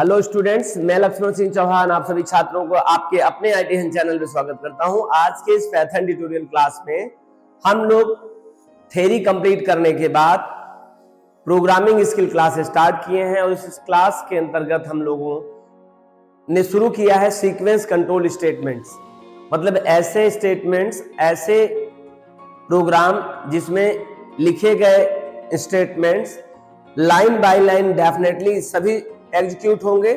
Hello students, मैं लक्ष्मण सिंह चौहान आप सभी छात्रों को आपके अपने ITN चैनल में स्वागत करता हूं। आज के इस पाइथन ट्यूटोरियल क्लास में हम लोग थ्योरी कंप्लीट करने के बाद प्रोग्रामिंग स्किल क्लास स्टार्ट किए हैं और इस क्लास के अंतर्गत हम लोगों ने शुरू किया है सीक्वेंस कंट्रोल स्टेटमेंट्स। मतलब ऐसे स्टेटमेंट्स, ऐसे प्रोग्राम जिसमें लिखे गए statements line by line definitely सभी एग्जीक्यूट होंगे।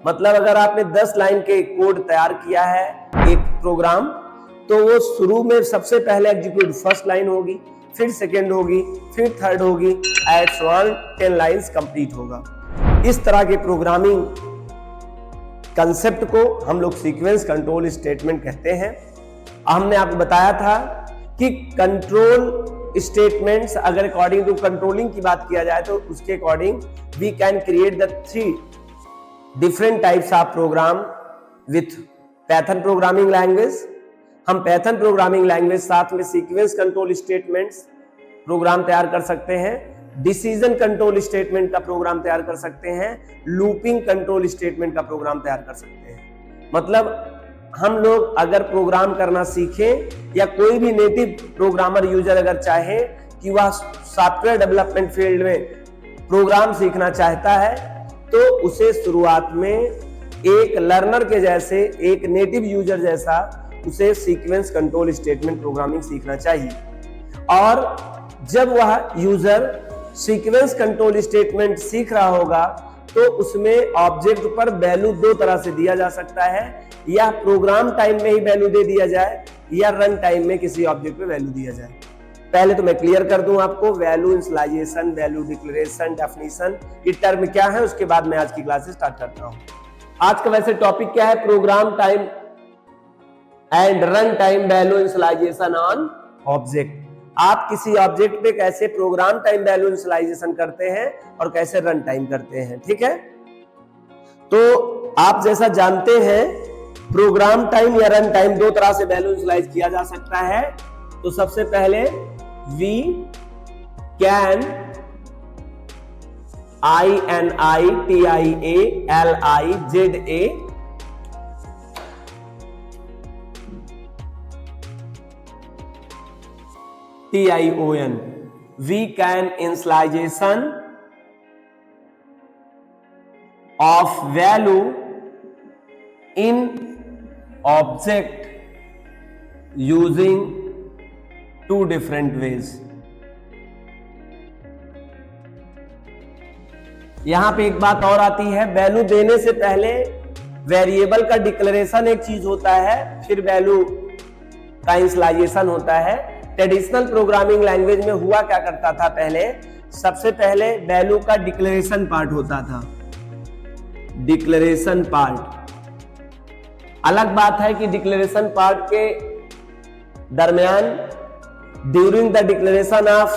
मतलब अगर आपने 10 लाइन के कोड तैयार किया है एक प्रोग्राम, तो वो शुरू में सबसे पहले एग्जीक्यूट फर्स्ट लाइन होगी, फिर सेकंड होगी, फिर थर्ड होगी, एट 10 लाइंस कंप्लीट होगा। इस तरह के प्रोग्रामिंग कंसेप्ट को हम लोग सीक्वेंस कंट्रोल स्टेटमेंट कहते हैं। हमने आपको बताया था कि कंट्रोल स्टेटमेंट्स अगर अकॉर्डिंग टू कंट्रोलिंग की बात किया जाए तो उसके according we can create the 3 different types of program with Python programming language. हम पाइथन प्रोग्रामिंग लैंग्वेज साथ में सीक्वेंस कंट्रोल स्टेटमेंट्स प्रोग्राम तैयार कर सकते हैं, डिसीजन कंट्रोल स्टेटमेंट का प्रोग्राम तैयार कर सकते हैं, लूपिंग कंट्रोल स्टेटमेंट का प्रोग्राम तैयार कर सकते हैं। मतलब हम लोग अगर प्रोग्राम करना सीखें या कोई भी नेटिव प्रोग्रामर यूजर अगर चाहे कि वह सॉफ्टवेयर डेवलपमेंट फील्ड में प्रोग्राम सीखना चाहता है, तो उसे शुरुआत में एक लर्नर के जैसे, एक नेटिव यूजर जैसा उसे सीक्वेंस कंट्रोल स्टेटमेंट प्रोग्रामिंग सीखना चाहिए। और जब वह यूजर सीक्वेंस कंट्रोल स्टेटमेंट सीख रहा होगा तो उसमें ऑब्जेक्ट पर वैल्यू 2 तरह से दिया जा सकता है, या प्रोग्राम टाइम में ही वैल्यू दे दिया जाए या रन टाइम में किसी ऑब्जेक्ट पे वैल्यू दिया जाए। पहले तो मैं क्लियर कर दूं आपको, value initialization, value declaration, definition, ये टर्म क्या है, उसके बाद मैं आज की क्लास स्टार्ट करता हूं। आज का वैसे टॉपिक क्या है, program time and run time value initialization on object. आप किसी ऑब्जेक्ट पे कैसे प्रोग्राम टाइम वैल्यू इनिशियलाइजेशन करते हैं और कैसे रन टाइम करते हैं, ठीक है। तो आप जैसा जानते हैं प्रोग्राम टाइम या रन टाइम 2 तरह से वैल्यू इनिशियलाइज किया जा सकता है। तो सबसे पहले we can TION, we can initialization of value in object using 2 different ways। यहां पे एक बात और आती है, वैल्यू देने से पहले वेरिएबल का डिक्लेरेशन एक चीज होता है, फिर वैल्यू का इनिशियलाइजेशन होता है। ट्रेडिशनल प्रोग्रामिंग लैंग्वेज में हुआ क्या करता था, पहले सबसे पहले वैल्यू का डिक्लेरेशन पार्ट होता था। डिक्लेरेशन पार्ट अलग बात है कि डिक्लेरेशन पार्ट के दरमियान during the declaration of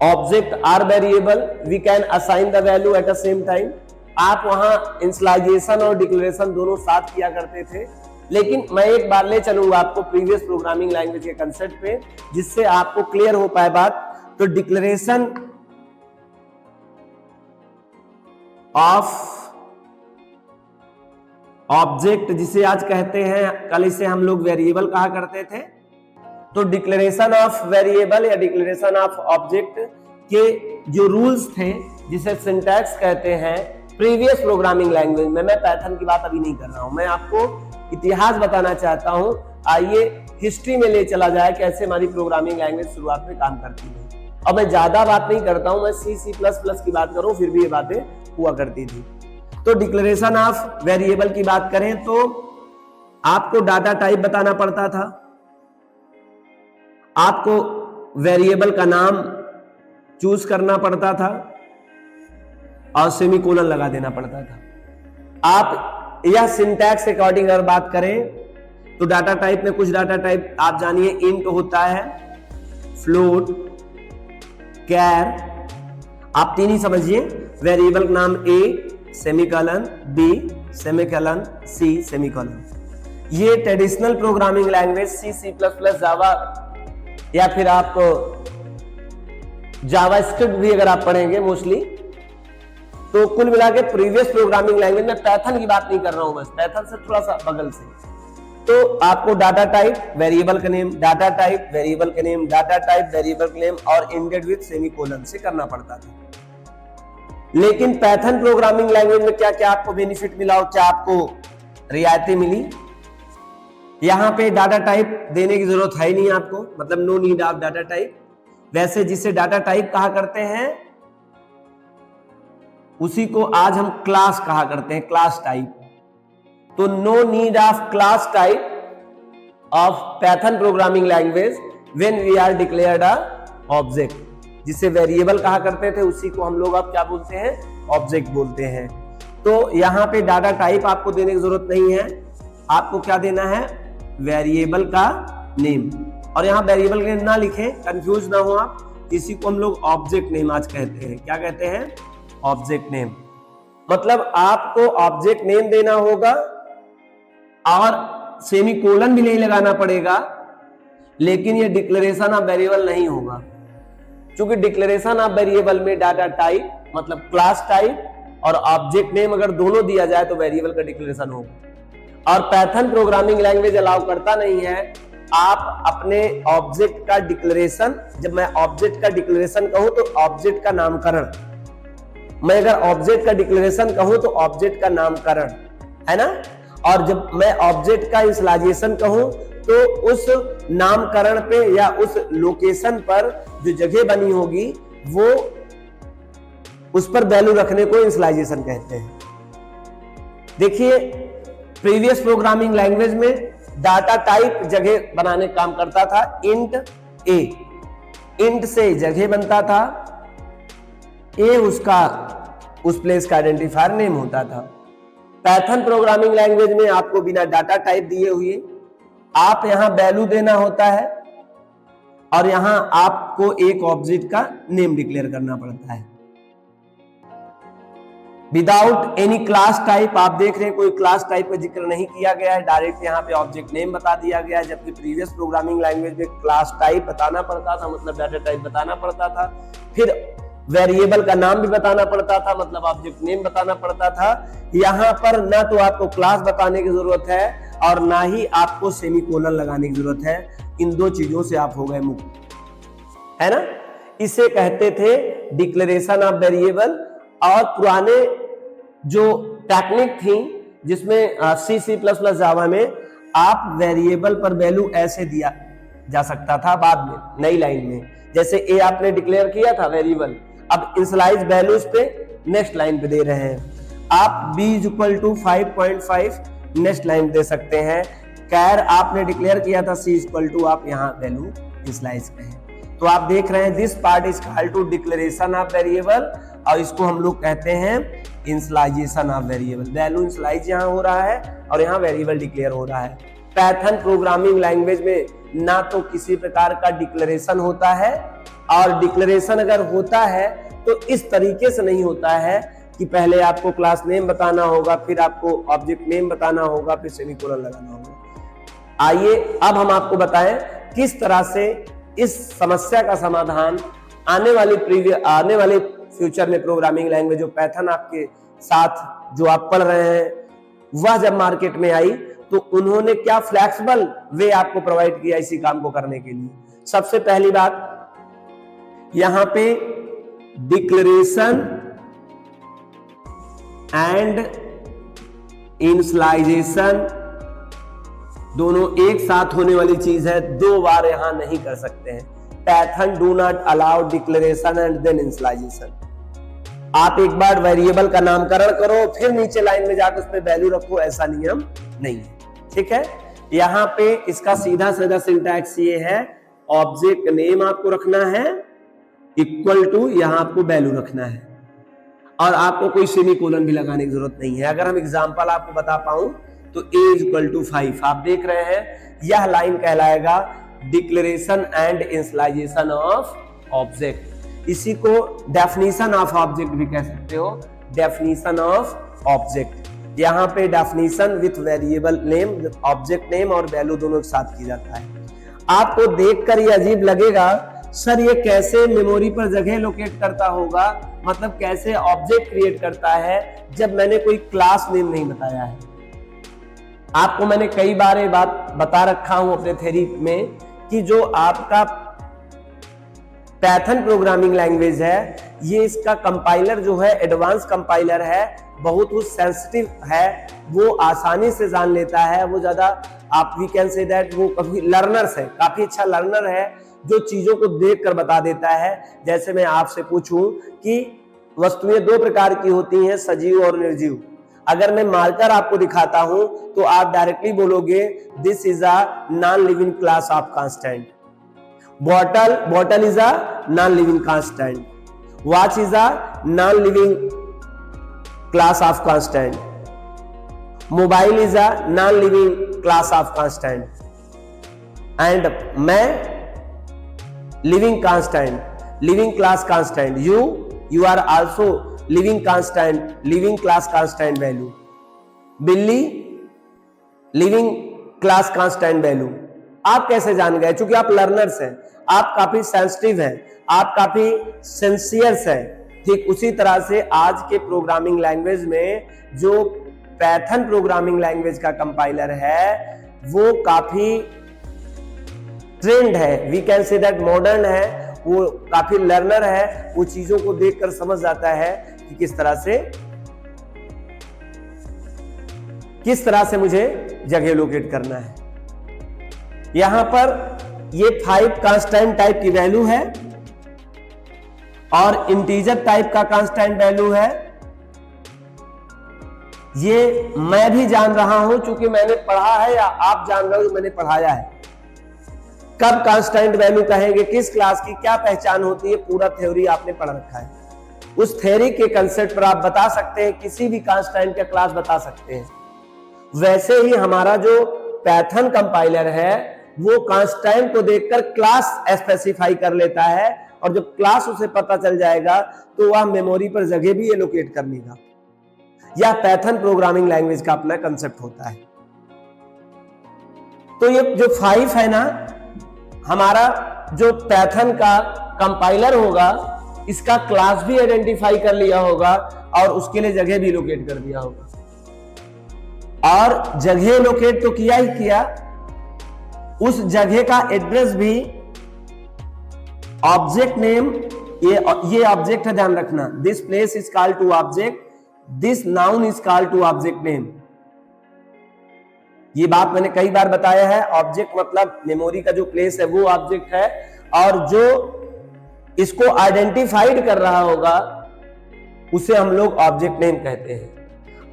object or variable we can assign the value at the same time. आप वहां इनिशियलाइजेशन और डिक्लेरेशन दोनों साथ किया करते थे। लेकिन मैं एक बार ले चलूंगा आपको प्रीवियस प्रोग्रामिंग लैंग्वेज के कंसेप्ट पे, जिससे आपको क्लियर हो पाए बात। तो डिक्लेरेशन ऑफ ऑब्जेक्ट, जिसे आज कहते हैं, कल इसे हम लोग वेरिएबल कहा करते थे। तो डिक्लेरेशन ऑफ वेरिएबल या डिक्लेरेशन ऑफ ऑब्जेक्ट के जो रूल्स थे, जिसे सिंटैक्स कहते हैं प्रीवियस प्रोग्रामिंग लैंग्वेज में, मैं पाइथन की बात अभी नहीं कर रहा हूं, मैं आपको इतिहास बताना चाहता हूं। आइए हिस्ट्री में ले चला जाए कैसे हमारी प्रोग्रामिंग लैंग्वेज शुरुआत में काम करती है। अब मैं ज्यादा बात नहीं करता हूं, मैं C++ की बात करूं, फिर भी ये बातें हुआ करती थी। तो डिक्लेरेशन ऑफ वेरिएबल की बात करें तो आपको डाटा टाइप बताना पड़ता था, आपको वेरिएबल का नाम चूज करना पड़ता था और सेमीकोलन लगा देना पड़ता था। आप यह सिंटैक्स अकॉर्डिंग अगर बात करें तो डाटा टाइप में कुछ डाटा टाइप आप जानिए, इंट होता है, फ्लोट, कैर, आप 3 ही समझिए। वेरिएबल का नाम A semicolon, B semicolon, C semicolon. ये ट्रेडिशनल प्रोग्रामिंग लैंग्वेज C++, जावा या फिर आप जावास्क्रिप्ट भी अगर आप पढ़ेंगे मोस्टली तो कुल मिला के प्रीवियस प्रोग्रामिंग लैंग्वेज में पाइथन की बात नहीं कर रहा हूं, बस पाइथन से थोड़ा सा बगल से। तो आपको डाटा टाइप, वेरिएबल का नेम, डाटा टाइप, वेरिएबल का नेम, डाटा टाइप, वेरिएबल का नेम और एंडेड विद सेमीकोलन से करना पड़ता था। लेकिन पाइथन प्रोग्रामिंग लैंग्वेज में क्या क्या आपको बेनिफिट मिला और क्या आपको रियायतें मिली? यहां पे डाटा टाइप देने की जरूरत है ही नहीं आपको, मतलब no need of data type. वैसे जिसे डाटा टाइप कहा करते हैं उसी को आज हम क्लास कहा करते हैं, क्लास टाइप। तो no need of class type of Python programming language when we are declared a object. जिसे वेरिएबल कहा करते थे उसी को हम लोग अब क्या बोलते हैं? ऑब्जेक्ट बोलते हैं। तो यहां पे डाटा टाइप आपको देने की जरूरत नहीं है, आपको क्या देना है? वेरिएबल का नेम। और यहां वेरिएबल का नेम ना लिखें, कंफ्यूज ना हो आप, इसी को हम लोग ऑब्जेक्ट नेम आज कहते हैं। क्या कहते हैं? Object name. मतलब आपको ऑब्जेक्ट नेम देना होगा और सेमीकोलन भी नहीं लगाना पड़ेगा, लेकिन ये डिक्लेरेशन ऑफ वेरिएबल नहीं होगा, क्योंकि डिक्लेरेशन ऑफ वेरिएबल में डाटा टाइप मतलब क्लास टाइप और ऑब्जेक्ट नेम अगर दोनों दिया जाए तो वेरिएबल का डिक्लेरेशन होगा। और पाइथन प्रोग्रामिंग लैंग्वेज अलाउ करता नहीं है आप अपने ऑब्जेक्ट का डिक्लेरेशन, जब मैं ऑब्जेक्ट का डिक्लेरेशन कहूं तो ऑब्जेक्ट का नामकरण, मैं अगर ऑब्जेक्ट का डिक्लेरेशन कहूं तो ऑब्जेक्ट का नामकरण, है ना। और जब मैं ऑब्जेक्ट का इनिशियलाइजेशन कहूं तो उस नामकरण पे या उस लोकेशन पर जो जगह बनी होगी वो उस पर वैल्यू रखने को इनिशियलाइजेशन कहते हैं। देखिए प्रीवियस प्रोग्रामिंग लैंग्वेज में डाटा टाइप जगह बनाने का काम करता था, इंट ए, इंट से जगह बनता था, ए उसका उस प्लेस का आइडेंटिफायर नेम होता था। पाइथन प्रोग्रामिंग लैंग्वेज में आपको बिना डाटा टाइप दिए हुए आप यहां वैल्यू देना होता है और यहां आपको एक ऑब्जेक्ट का नेम डिक्लेयर करना पड़ता है विदाउट एनी क्लास टाइप। आप देख रहे हैं कोई क्लास टाइप का जिक्र नहीं किया गया है, डायरेक्ट यहाँ पे ऑब्जेक्ट नेम बता दिया गया है। जबकि प्रीवियस प्रोग्रामिंग लैंग्वेज में क्लास टाइप बताना पड़ता था, मतलब डाटा टाइप बताना पड़ता था, फिर वेरिएबल का नाम भी बताना पड़ता था, मतलब ऑब्जेक्ट नेम बताना पड़ता था। यहाँ पर ना तो आपको क्लास बताने की जरूरत है और ना ही आपको सेमीकोलन लगाने की जरूरत है। इन दो चीजों से आप हो गए मुक्त, है ना। इसे कहते थे डिक्लेरेशन ऑफ वेरिएबल। और पुराने जो टेक्निक थी जिसमें C++ जावा में आप वेरिएबल पर वैल्यू ऐसे दिया जा सकता था बाद में नई लाइन में, जैसे ए आपने डिक्लेयर किया था वेरिएबल, अब इनिशियलाइज वैल्यूज पे नेक्स्ट लाइन पे दे रहे हैं आप b = 5.5 नेक्स्ट लाइन दे सकते हैं। कैर आपने डिक्लेयर किया था c = आप यहाँ वैल्यू इनिशियलाइज करें। तो आप देख रहे हैं this part is called to declaration of variable और इसको हम लोग कहते हैं initialization of variable. Value initialize यहाँ हो रहा है और यहाँ वेरिएबल डिक्लेयर हो रहा है। पाइथन प्रोग्रामिंग लैंग्वेज में ना तो किसी प्रकार का डिक्लेरेशन होता है और डिक्लेरेशन अगर होता है तो इस तरीके से नहीं होता है कि पहले आपको क्लास नेम बताना होगा, फिर आपको ऑब्जेक्ट नेम बताना होगा, फिर सेमीकोलन लगाना होगा। आइए अब हम आपको बताएं किस तरह से इस समस्या का समाधान आने वाले फ्यूचर में प्रोग्रामिंग लैंग्वेज जो पाइथन आपके साथ जो आप पढ़ रहे हैं वह जब मार्केट में आई तो उन्होंने क्या फ्लेक्सिबल वे आपको प्रोवाइड किया इसी काम को करने के लिए। सबसे पहली बात यहां पे डिक्लेरेशन एंड इनिशियलाइजेशन दोनों एक साथ होने वाली चीज है, दो बार यहां नहीं कर सकते हैं। Python do not allow declaration and then initialization. आप एक बार वेरिएबल का नामकरण करो फिर नीचे लाइन में जाकर उस पर वैल्यू रखो, ऐसा नियम नहीं है, ठीक है। यहां पे इसका सीधा सीधा सिंटैक्स ये है, ऑब्जेक्ट नेम आपको रखना है इक्वल टू यहां आपको वैल्यू रखना है और आपको कोई सेमीकोलन भी लगाने की जरूरत नहीं है। अगर हम एग्जांपल आपको बता पाऊं तो a = 5 आप देख रहे हैं, यह लाइन कहलाएगा declaration and initialisation of object. इसी को डेफिनेशन ऑफ ऑब्जेक्ट भी कह सकते हो, डेफिनेशन ऑफ ऑब्जेक्ट। यहाँ पे definition with variable name, object name और वैल्यू दोनों एक साथ की जाता है। आपको देखकर ये अजीब लगेगा सर ये कैसे मेमोरी पर जगह लोकेट करता होगा, मतलब कैसे ऑब्जेक्ट क्रिएट करता है जब मैंने कोई क्लास नेम नहीं बताया है। आपको मैंने कई बार ये बात बता रखा हूं अपने थ्योरी में कि जो आपका पाइथन प्रोग्रामिंग लैंग्वेज है, ये इसका कंपाइलर जो है एडवांस कंपाइलर है, बहुत ही सेंसिटिव है, वो आसानी से जान लेता है, वो ज्यादा आप वी कैन से दैट वो काफी लर्नर्स है, काफी अच्छा लर्नर है जो चीजों को देख कर बता देता है। जैसे मैं आपसे पूछूं कि वस्तुएं दो प्रकार की होती हैं, सजीव और निर्जीव। अगर मैं मार्कर आपको दिखाता हूं तो आप डायरेक्टली बोलोगे this is a non living class of constant. Bottle is a non living constant, watch is a non living class of constant, mobile is a non living class of constant, and मैं living constant, living class constant, you are also living constant, living class constant value, बिल्ली living class constant value. आप कैसे जान गए? क्योंकि आप learners हैं, आप काफी सेंसिटिव हैं, आप काफी सिंसियर्स हैं। ठीक उसी तरह से आज के प्रोग्रामिंग लैंग्वेज में जो पाइथन प्रोग्रामिंग लैंग्वेज का कंपाइलर है वो काफी ट्रेंड है, we can say that modern है, वो काफी लर्नर है, वो चीजों को देखकर समझ जाता है कि किस तरह से मुझे जगह लोकेट करना है। यहां पर ये 5 कांस्टेंट टाइप की वैल्यू है और इंटीजर टाइप का कांस्टेंट वैल्यू है। ये मैं भी जान रहा हूं क्योंकि मैंने पढ़ा है, या आप जान रहे हो मैंने पढ़ाया है। कब कांस्टेंट वैल्यू कहेंगे, किस क्लास की क्या पहचान होती है, पूरा थ्योरी आपने पढ़ रखा है। उस थ्योरी के कंसेप्ट पर आप बता सकते हैं, किसी भी कांस्टेंट का क्लास बता सकते हैं। वैसे ही हमारा जो पाइथन कंपाइलर है वो कांस्टेंट को देखकर क्लास स्पेसिफाई कर लेता है, और जब क्लास उसे पता चल जाएगा तो वह मेमोरी पर जगह भी एलोकेट कर लेगा। यह पाइथन प्रोग्रामिंग लैंग्वेज का अपना कंसेप्ट होता है। तो ये जो 5 है ना, हमारा जो पाइथन का कंपाइलर होगा इसका क्लास भी आइडेंटिफाई कर लिया होगा और उसके लिए जगह भी लोकेट कर दिया होगा। और जगह लोकेट तो किया ही किया, उस जगह का एड्रेस भी ऑब्जेक्ट नेम, ये ऑब्जेक्ट है, ध्यान रखना, this place is called to object, this noun is called to object name. ये बात मैंने कई बार बताया है। ऑब्जेक्ट मतलब मेमोरी का जो प्लेस है वो ऑब्जेक्ट है, और जो इसको आइडेंटिफाइड कर रहा होगा उसे हम लोग ऑब्जेक्ट नेम कहते हैं।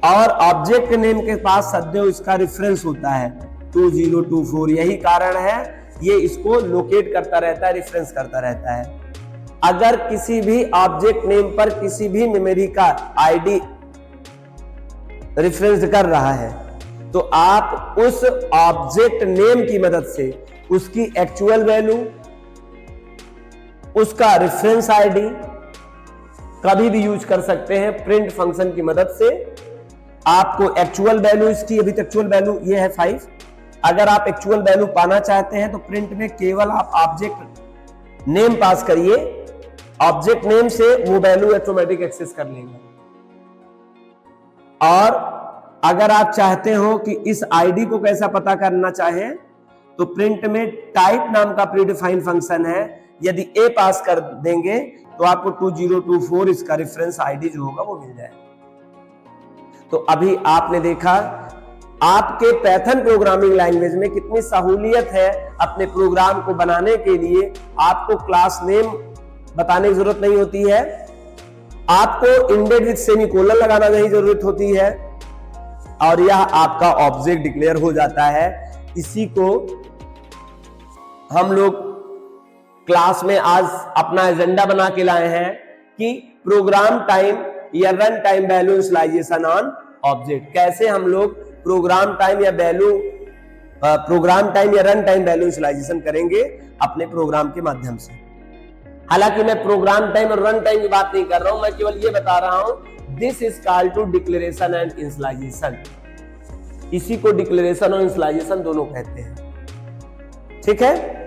और ऑब्जेक्ट नेम के पास सदैव इसका रेफरेंस होता है 2024। यही कारण है ये इसको लोकेट करता रहता है, रेफरेंस करता रहता है। अगर किसी भी ऑब्जेक्ट नेम पर किसी भी मेमोरी का आईडी रेफरेंस कर रहा है तो आप उस ऑब्जेक्ट नेम की मदद से उसकी एक्चुअल वैल्यू, उसका रेफरेंस आईडी कभी भी यूज कर सकते हैं। प्रिंट फंक्शन की मदद से आपको एक्चुअल वैल्यू, इसकी अभी तक एक्चुअल वैल्यू ये है 5। अगर आप एक्चुअल वैल्यू पाना चाहते हैं तो प्रिंट में केवल आप ऑब्जेक्ट नेम पास करिए, ऑब्जेक्ट नेम से वो वैल्यू ऑटोमेटिक एक्सेस कर लेगा। और अगर आप चाहते हो कि इस आईडी को कैसा पता करना चाहें तो प्रिंट में टाइप नाम का प्रीडिफाइंड फंक्शन है, यदि ए पास कर देंगे तो आपको 2024 इसका रेफरेंस आईडी जो होगा वो मिल जाएगा। तो अभी आपने देखा आपके पाइथन प्रोग्रामिंग लैंग्वेज में कितनी सहूलियत है अपने प्रोग्राम को बनाने के लिए। आपको क्लास नेम बताने की जरूरत नहीं होती है, आपको इंडेड विद सेमीकोलन लगाना नहीं जरूरत होती है, और यह आपका ऑब्जेक्ट डिक्लेयर हो जाता है। इसी को हम लोग क्लास में आज अपना एजेंडा बना के लाए हैं कि प्रोग्राम टाइम या run time value initialization on object. कैसे हम लोग प्रोग्राम टाइम या रन टाइम वैल्यू इनिशियलाइजेशन करेंगे अपने प्रोग्राम के माध्यम से। हालांकि मैं प्रोग्राम टाइम और रन टाइम की बात नहीं कर रहा हूं, मैं केवल ये बता रहा हूं this is called to declaration and initialization. इसी को डिक्लेरेशन और इनिशियलाइजेशन दोनों कहते हैं, ठीक है।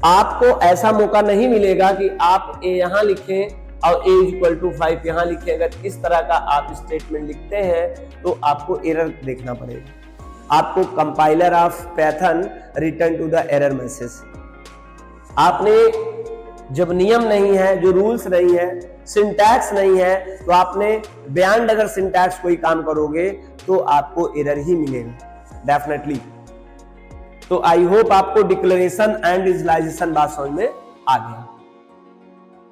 आपको ऐसा मौका नहीं मिलेगा कि आप a यहां लिखें और a इक्वल टू 5 यहां लिखें। अगर इस तरह का आप स्टेटमेंट लिखते हैं तो आपको एरर देखना पड़ेगा। आपको compiler of Python return to the error message. आपने जब नियम नहीं है, जो रूल्स नहीं है, सिंटैक्स नहीं है, तो आपने बियॉन्ड अगर सिंटैक्स कोई काम करोगे तो आपको एरर ही मिलेगा डेफिनेटली। तो आई होप आपको डिक्लेरेशन एंड इनिशियलाइजेशन बात समझ में आ गया।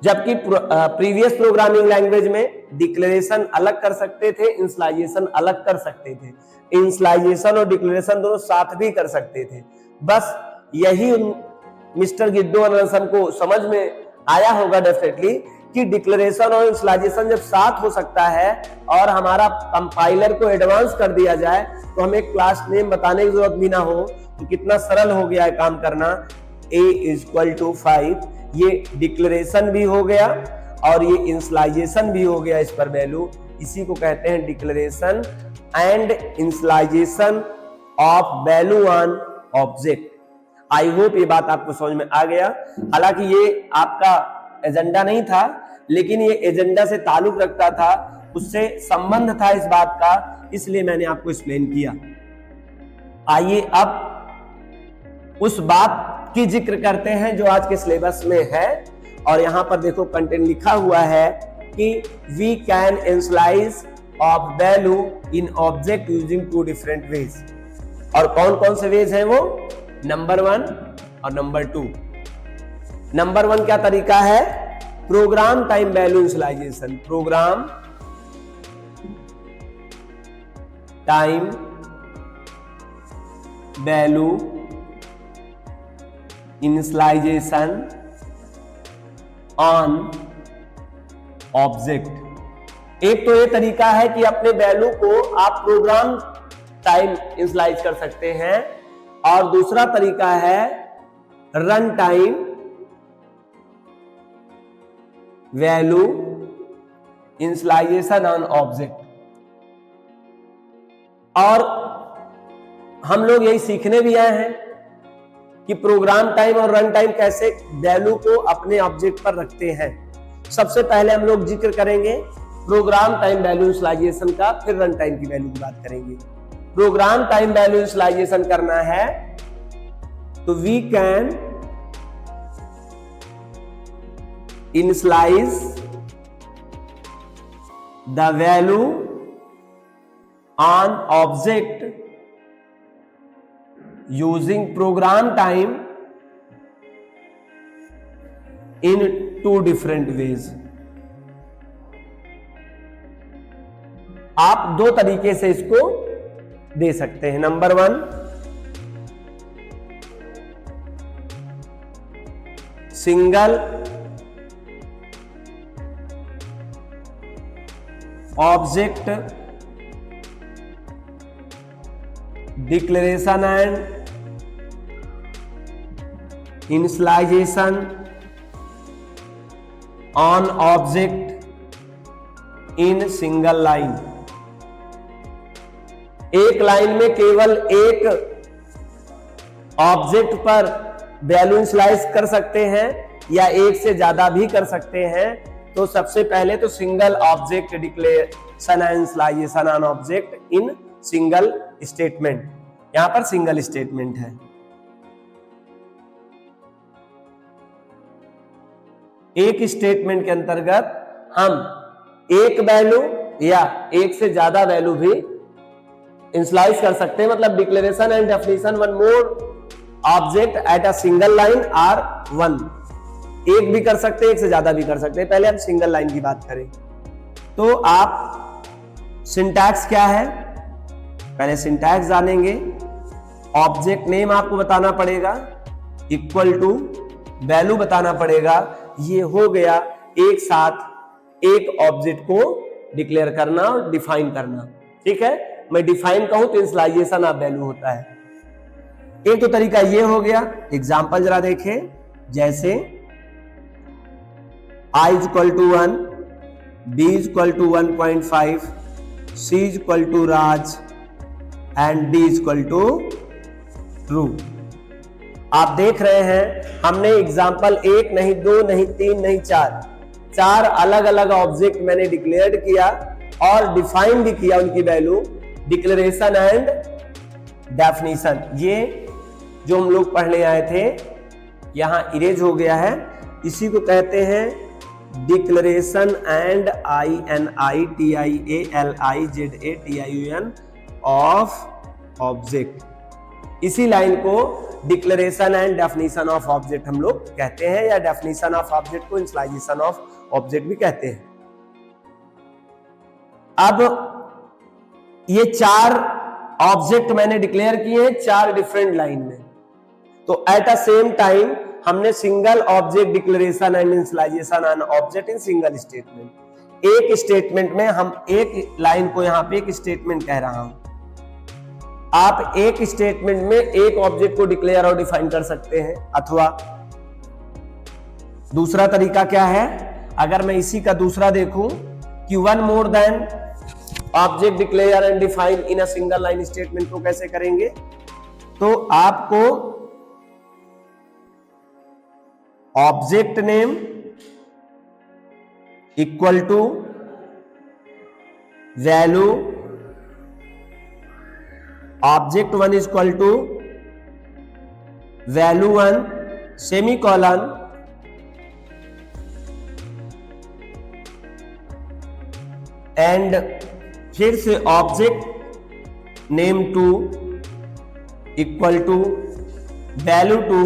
जबकि प्रीवियस प्रोग्रामिंग लैंग्वेज में डिक्लेरेशन अलग कर सकते थे, इनिशियलाइजेशन अलग कर सकते थे, इनिशियलाइजेशन और डिक्लेरेशन दोनों साथ भी कर सकते थे। बस यही मिस्टर गिड्डो एंडरसन को समझ में आया होगा डेफिनेटली कि डिक्लेरेशन और इनिशियलाइजेशन जब साथ हो सकता है और हमारा कंपाइलर को एडवांस कर दिया जाए तो हमें क्लास नेम बताने की जरूरत भी ना हो, तो कितना सरल हो गया है काम करना। a इक्वल टू 5 ये डिक्लेरेशन भी हो गया और ये इनिशियलाइजेशन भी हो गया इस पर वैल्यू। इसी को कहते हैं declaration and initialisation of value on object. I hope ये बात आपको समझ में आ गया। हालांकि ये आपका एजेंडा नहीं था, लेकिन ये एजेंडा से ताल्लुक रखता था, उससे संबंध था इस बात का, इसलिए मैंने आपको एक्सप्लेन किया। आइए अब उस बात की जिक्र करते हैं जो आज के सिलेबस में है। और यहां पर देखो कंटेंट लिखा हुआ है कि we can initialize of value in object using two different ways. और कौन कौन से वेज हैं वो? नंबर 1 और नंबर 2। नंबर 1 क्या तरीका है? Program time value initialization. Program time value initialization on object. एक तो ये तरीका है कि अपने वैल्यू को आप प्रोग्राम टाइम इनिशियलाइज कर सकते हैं, और दूसरा तरीका है run time value initialization on object. और हम लोग यही सीखने भी आए हैं कि प्रोग्राम टाइम और रन टाइम कैसे वैल्यू को अपने ऑब्जेक्ट पर रखते हैं। सबसे पहले हम लोग जिक्र करेंगे प्रोग्राम टाइम वैल्यू इनिशियलाइजेशन का, फिर रन टाइम की वैल्यू की बात करेंगे। प्रोग्राम टाइम वैल्यू इनिशियलाइजेशन करना है तो we can initialize the value on object using program time in 2 different ways. आप 2 तरीके से इसको दे सकते हैं। Number 1, single object declaration and initialization on object in single line. एक लाइन में केवल एक ऑब्जेक्ट पर वैल्यू इनिशियलाइज कर सकते हैं या एक से ज्यादा भी कर सकते हैं। तो सबसे पहले तो single object declaration and initialization on object in single statement. यहां पर सिंगल स्टेटमेंट है। एक स्टेटमेंट के अंतर्गत हम एक वैल्यू या एक से ज्यादा वैल्यू भी इनिशियलाइज कर सकते हैं। मतलब declaration and definition one more object at a single line or 1। एक भी कर सकते हैं, एक से ज्यादा भी कर सकते हैं। पहले हम सिंगल लाइन की बात करें तो आप सिंटैक्स क्या है, पहले सिंटैक्स जानेंगे। ऑब्जेक्ट नेम आपको बताना पड़ेगा, इक्वल टू वैल्यू बताना पड़ेगा। ये हो गया एक साथ एक ऑब्जेक्ट को डिक्लेयर करना और डिफाइन करना। ठीक है, मैं डिफाइन कहूं तो इनिशियलाइजेशन ऑफ वैल्यू होता है। एक तो तरीका ये हो गया। एग्जांपल जरा देखें, जैसे i equal to 1, b equal to 1.5, c equal to Raj and d equal to true. आप देख रहे हैं हमने एग्जाम्पल 1 नहीं 2 नहीं 3 नहीं 4 अलग अलग ऑब्जेक्ट मैंने डिक्लेयर किया और डिफाइन भी किया उनकी वैल्यू, डिक्लेरेशन एंड डेफिनेशन। ये जो हम लोग पढ़ने आए थे यहां इरेज हो गया है, इसी को कहते हैं declaration and INITIALIZATION of object. इसी लाइन को declaration and definition of object हम लोग कहते हैं, या डेफिनेशन ऑफ ऑब्जेक्ट को इनिशियलाइजेशन ऑफ ऑब्जेक्ट भी कहते हैं। अब ये 4 ऑब्जेक्ट मैंने डिक्लेयर किए हैं 4 डिफरेंट लाइन में, तो एट अ सेम टाइम हमने single object declaration and initialization on object in single statement. एक स्टेटमेंट में हम एक लाइन को यहां पे एक स्टेटमेंट कह रहा हूं। आप एक स्टेटमेंट में एक ऑब्जेक्ट को डिक्लेयर और डिफाइन कर सकते हैं, अथवा दूसरा तरीका क्या है, अगर मैं इसी का दूसरा देखूं कि one more then object declare and define in a single line statement को कैसे करेंगे, तो आपको object name equal to value object 1 is equal to value 1 semicolon and फिर से object name 2 equal to value 2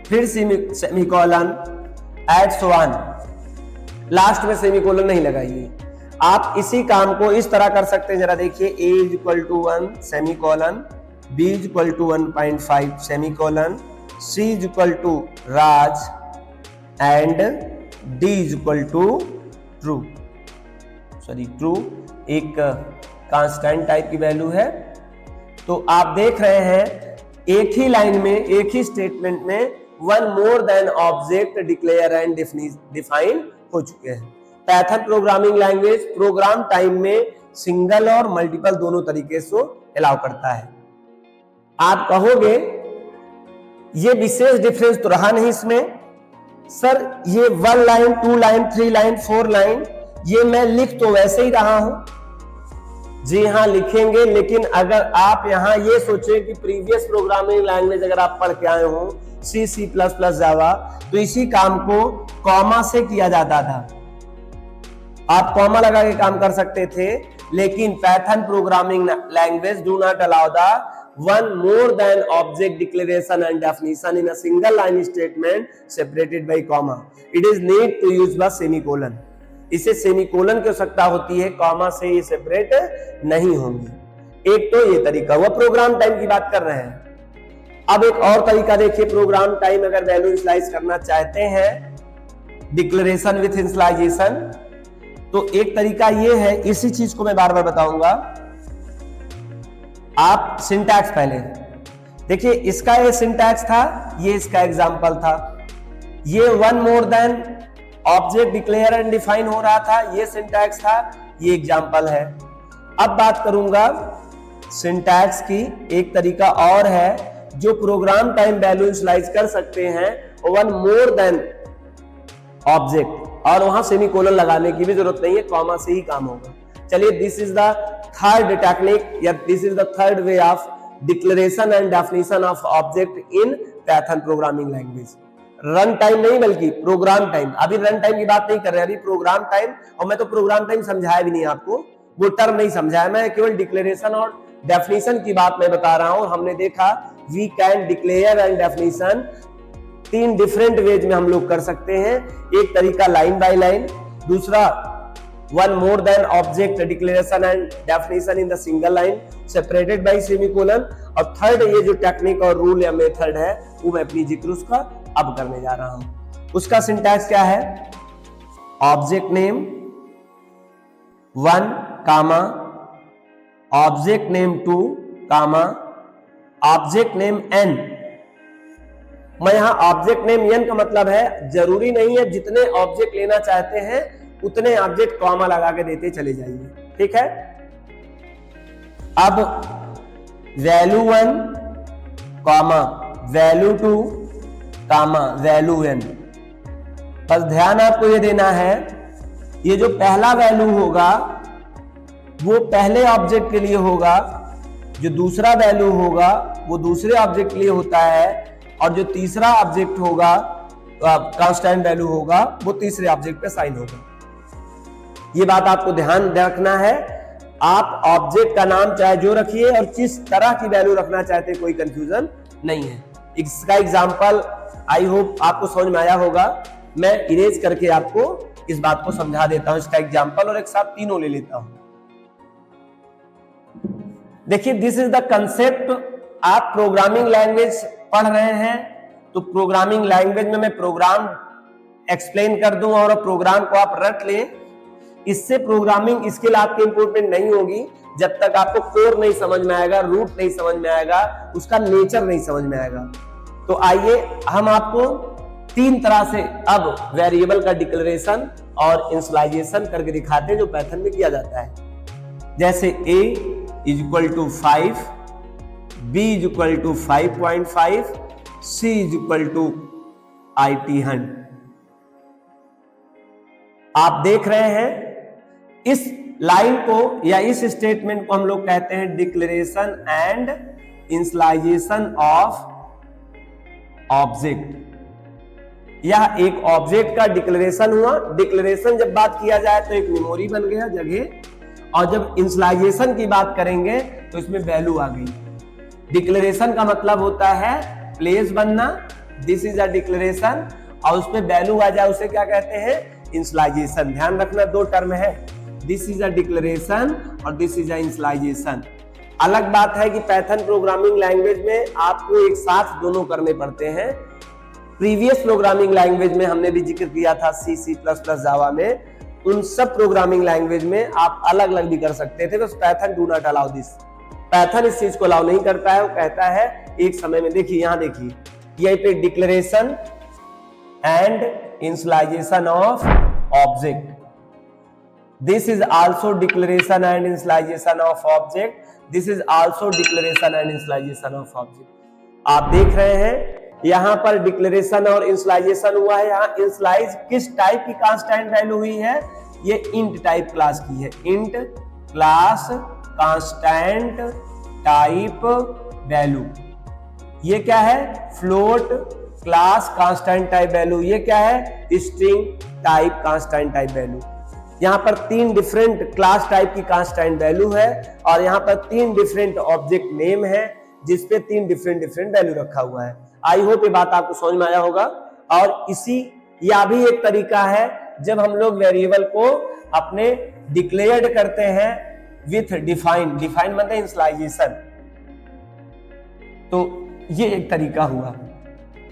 फिर सेमीकोलन एड्स 1, लास्ट में सेमीकोलन नहीं लगाइए। आप इसी काम को इस तरह कर सकते हैं, जरा देखिए, a is equal to 1 semicolon, b is equal to 1.5 semicolon, c is equal to Raj and d is equal to true. एक कांस्टेंट टाइप की वैल्यू है। तो आप देख रहे हैं एक ही लाइन में एक ही स्टेटमेंट में one more then object declare and define हो चुके हैं। Python programming language program time में सिंगल और मल्टीपल दोनों तरीके से अलाउ करता है। आप कहोगे ये विशेष डिफरेंस तो रहा नहीं इसमें सर, ये 1 लाइन 2 लाइन 3 लाइन 4 लाइन ये मैं लिख तो वैसे ही रहा हूं। जी हाँ लिखेंगे, लेकिन अगर आप यहां ये सोचें कि प्रीवियस प्रोग्रामिंग लैंग्वेज अगर आप पढ़ के आए हो C++, जावा, तो इसी काम को कॉमा से किया जाता था। आप कॉमा लगा के काम कर सकते थे, लेकिन Python programming language do not allow the one more then object declaration and definition in a single line statement separated by comma. It is need to use the semicolon. इसे सेमीकोलन की आवश्यकता होती है, कॉमा से ये separate नहीं होंगी। एक तो ये तरीका हुआ, प्रोग्राम टाइम की बात कर रहे हैं। अब एक और तरीका देखिए, प्रोग्राम टाइम अगर वैल्यू इनिशियलाइज करना चाहते हैं डिक्लेरेशन विथ इनिशियलाइजेशन, तो एक तरीका ये है, इसी चीज को मैं बार बार बताऊंगा। आप सिंटैक्स पहले देखिए, इसका ये सिंटैक्स था, ये इसका एग्जांपल था। ये one more then object declare and define हो रहा था, ये सिंटैक्स था, ये एग्जांपल है। अब बात करूंगा सिंटैक्स की। एक तरीका और है जो प्रोग्राम टाइम वैल्यू इनिशियलाइज कर सकते हैं, वन मोर देन ऑब्जेक्ट, और वहां सेमीकोलन लगाने की भी जरूरत नहीं है, कॉमा से ही काम होगा। चलिए, this is the third technique या this is the third way of declaration and definition of object in Python programming language. Run time नहीं बल्कि प्रोग्राम टाइम। अभी रन टाइम की बात नहीं कर रहे, अभी प्रोग्राम टाइम, और मैं तो प्रोग्राम टाइम समझाया भी नहीं आपको, वो टर्म नहीं समझाया, मैं केवल डिक्लेरेशन और डेफिनेशन की बात मैं बता रहा हूं। हमने देखा we can declare and definition 3 different ways में हम लोग कर सकते हैं। एक तरीका लाइन बाय लाइन, दूसरा one more then object declaration and definition in the single line separated by semicolon, और थर्ड ये जो टेक्निक और रूल या मेथड है वो मैं अपनी जिक्र उसका अब करने जा रहा हूं। उसका सिंटैक्स क्या है, ऑब्जेक्ट नेम 1 कामा ऑब्जेक्ट नेम 2 कामा ऑब्जेक्ट नेम n। मैं यहां ऑब्जेक्ट नेम n का मतलब है जरूरी नहीं है जितने ऑब्जेक्ट लेना चाहते हैं उतने ऑब्जेक्ट कॉमा लगा के देते चले जाइए, ठीक है। अब वैल्यू 1 कॉमा वैल्यू 2 कामा वैल्यू n। बस ध्यान आपको ये देना है, ये जो पहला वैल्यू होगा वो पहले ऑब्जेक्ट के लिए होगा, जो दूसरा वैल्यू होगा वो दूसरे ऑब्जेक्ट के लिए होता है, और जो तीसरा ऑब्जेक्ट होगा कांस्टेंट वैल्यू होगा वो तीसरे ऑब्जेक्ट पे साइन होगा। ये बात आपको ध्यान रखना है। आप ऑब्जेक्ट का नाम चाहे जो रखिए और किस तरह की वैल्यू रखना चाहते हैं, कोई कंफ्यूजन नहीं है। इसका एग्जांपल आई होप आपको समझ में आया होगा। मैं इरेज करके आपको इस बात को समझा देता हूं, इसका एग्जांपल, और एक साथ तीनों ले लेता हूं। देखिए, दिस इज द कंसेप्ट। आप प्रोग्रामिंग लैंग्वेज पढ़ रहे हैं तो प्रोग्रामिंग लैंग्वेज में मैं प्रोग्राम एक्सप्लेन कर दूं और प्रोग्राम को आप रट लें। इससे प्रोग्रामिंग स्किल आपकी इंप्रूवमेंट नहीं होगी जब तक आपको कोर नहीं समझ में आएगा, रूट नहीं समझ में आएगा, उसका नेचर नहीं समझ में आएगा। तो आइए हम आपको तीन तरह से अब वेरिएबल का डिक्लेरेशन और इनिशियलाइजेशन करके दिखाते हैं जो पाइथन में किया जाता है। जैसे a = 5, b = 5.5, c = IT 100। आप देख रहे हैं इस लाइन को या इस स्टेटमेंट को हम लोग कहते हैं declaration and initialisation of object. यह एक ऑब्जेक्ट का डिक्लेरेशन हुआ। डिक्लेरेशन जब बात किया जाए तो एक मेमोरी बन गया जगह, और जब इनिशियलाइजेशन की बात करेंगे तो इसमें वैल्यू आ गई। डिक्लेरेशन का मतलब होता है प्लेस बनना, दिस इज अ डिक्लेरेशन, और उसमें वैल्यू आ जाए उसे क्या कहते हैं, इनिशियलाइजेशन। ध्यान रखना, दो टर्म है, दिस इज अ डिक्लेरेशन और दिस इज अ इनिशियलाइजेशन। अलग बात है कि पाइथन प्रोग्रामिंग लैंग्वेज में आपको एक साथ दोनों करने पड़ते हैं। प्रीवियस प्रोग्रामिंग लैंग्वेज में हमने भी जिक्र किया था, C++, जावा में, उन सब प्रोग्रामिंग लैंग्वेज में आप अलग अलग भी कर सकते थे। बस Python do not allow this. Python इस चीज को अलाउ नहीं करता है। वो कहता है एक समय में, देखिए यहां देखिए, यहीं पे declaration and initialisation of object, this is also declaration and initialisation of object, this is also declaration and initialisation of object. आप देख रहे हैं यहां पर डिक्लेरेशन और इनिशियलाइजेशन हुआ है। यहां इनिशियलाइज किस टाइप की कांस्टेंट वैल्यू हुई है, ये इंट टाइप क्लास की है। Int class constant type value. ये क्या है, float class constant type value. ये क्या है, string type constant type value. यहां पर तीन डिफरेंट क्लास टाइप की कांस्टेंट वैल्यू है, और यहां पर तीन डिफरेंट ऑब्जेक्ट नेम है जिसपे तीन डिफरेंट वैल्यू रखा हुआ है। आई होप ये बात आपको समझ में आया होगा। और या भी एक तरीका है जब हम लोग वेरिएबल को अपने डिक्लेयर्ड करते हैं विथ डिफाइन। डिफाइन मतलब इनिशियलाइजेशन। तो ये एक तरीका हुआ,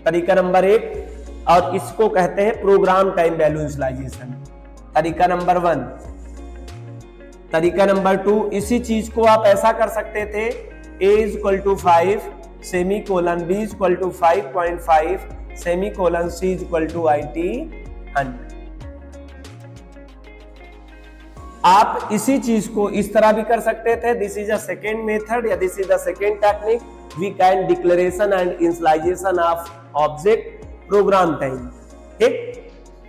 तरीका नंबर 1, और इसको कहते हैं प्रोग्राम टाइम वैल्यू इनिशियलाइजेशन। तरीका नंबर 1। तरीका नंबर 2, इसी चीज को आप ऐसा कर सकते थे, a = 5 semicolon, b = 5.5 semicolon, c = IT 100। आप इसी चीज को इस तरह भी कर सकते थे, this is a second method या this is the second technique, we can declaration and initialisation of object program time. ठीक।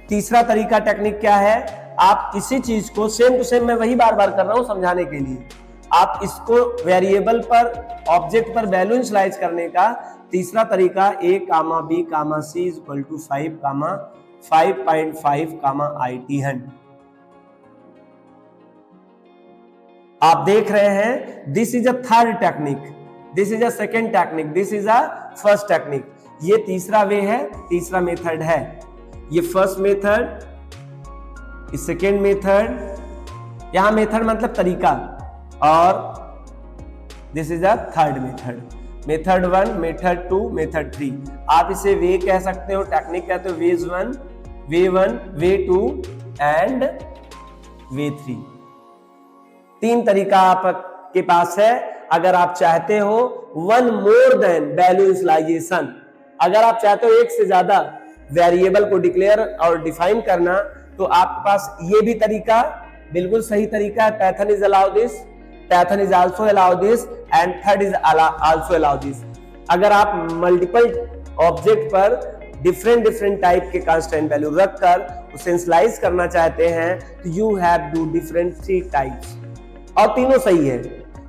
तीसरा तरीका टेक्निक क्या है, आप इसी चीज को सेम टू सेम, मैं वही बार बार कर रहा हूं समझाने के लिए, आप इसको वेरिएबल पर, ऑब्जेक्ट पर वैल्यू इनिशियलाइज करने का तीसरा तरीका a, b, c = 5, 5.5, IT 100। आप देख रहे हैं, this is a third technique, this is a second technique, this is a first technique. ये तीसरा वे है, तीसरा मेथड है। ये फर्स्ट मेथड, सेकेंड मेथड, यहां मेथड मतलब तरीका, और this is a third method. Method 1, method 2, method 3। आप इसे वे कह सकते हो, टेक्निक कहते हो, वे 1, वे 2 एंड वे 3। तीन तरीका आपके पास है। अगर आप चाहते हो one more then value initialization, अगर आप चाहते हो एक से ज्यादा वेरिएबल को डिक्लेयर और डिफाइन करना, तो आपके पास ये भी तरीका बिल्कुल सही तरीका है। Python is allow this, Python is also allow this, and third is also allow this. अगर आप मल्टीपल ऑब्जेक्ट पर डिफरेंट डिफरेंट टाइप के कांस्टेंट वैल्यू रखकर उसे इनिशियलाइज करना चाहते हैं तो you have to different 3 types, और तीनों सही है।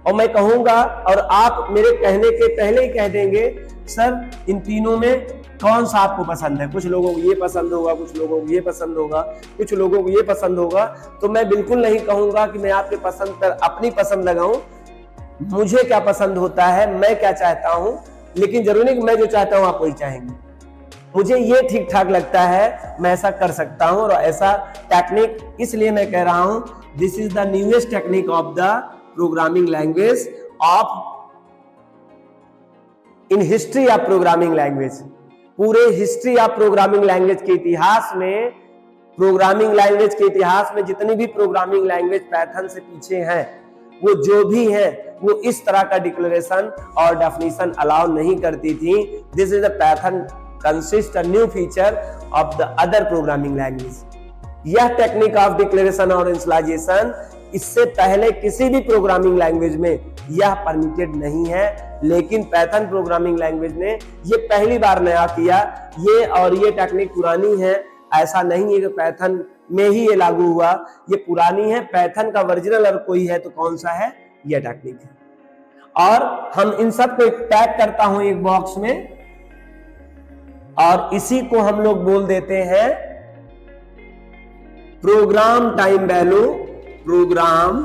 और मैं कहूंगा और आप मेरे कहने के पहले ही कह देंगे सर इन तीनों में कौन सा आपको पसंद है। कुछ लोगों को ये पसंद होगा, कुछ लोगों को ये पसंद होगा, कुछ लोगों को ये पसंद होगा। तो मैं बिल्कुल नहीं कहूंगा कि मैं आपके पसंद पर अपनी पसंद लगाऊं। मुझे क्या पसंद होता है, मैं क्या चाहता हूं, लेकिन जरूरी नहीं कि मैं जो चाहता हूं आप वही चाहेंगे। मुझे ये ठीक ठाक लगता है, मैं ऐसा कर सकता हूं। और ऐसा टेक्निक इसलिए मैं कह रहा हूं, this is the newest technique of the programming language of in history of programming language. पूरे हिस्ट्री ऑफ प्रोग्रामिंग लैंग्वेज के इतिहास में, प्रोग्रामिंग लैंग्वेज के इतिहास में जितनी भी प्रोग्रामिंग लैंग्वेज पाइथन से पीछे हैं, वो जो भी है वो इस तरह का डिक्लेरेशन और डेफिनेशन अलाउ नहीं करती थी। This is the Python consist a new feature of the other programming language. यह टेक्निक ऑफ डिक्लेरेशन और इनिशियलाइजेशन इससे पहले किसी भी प्रोग्रामिंग लैंग्वेज में यह परमिटेड नहीं है, लेकिन पाइथन प्रोग्रामिंग लैंग्वेज ने ये पहली बार नया किया। ये टेक्निक पुरानी है, ऐसा नहीं है कि पाइथन में ही ये लागू हुआ, ये पुरानी है। पाइथन का ओरिजिनल अगर कोई है तो कौन सा है, यह टेक्निक है। और हम इन सब को पैक करता हूं एक बॉक्स में, और इसी को हम लोग बोल देते हैं program time value. Program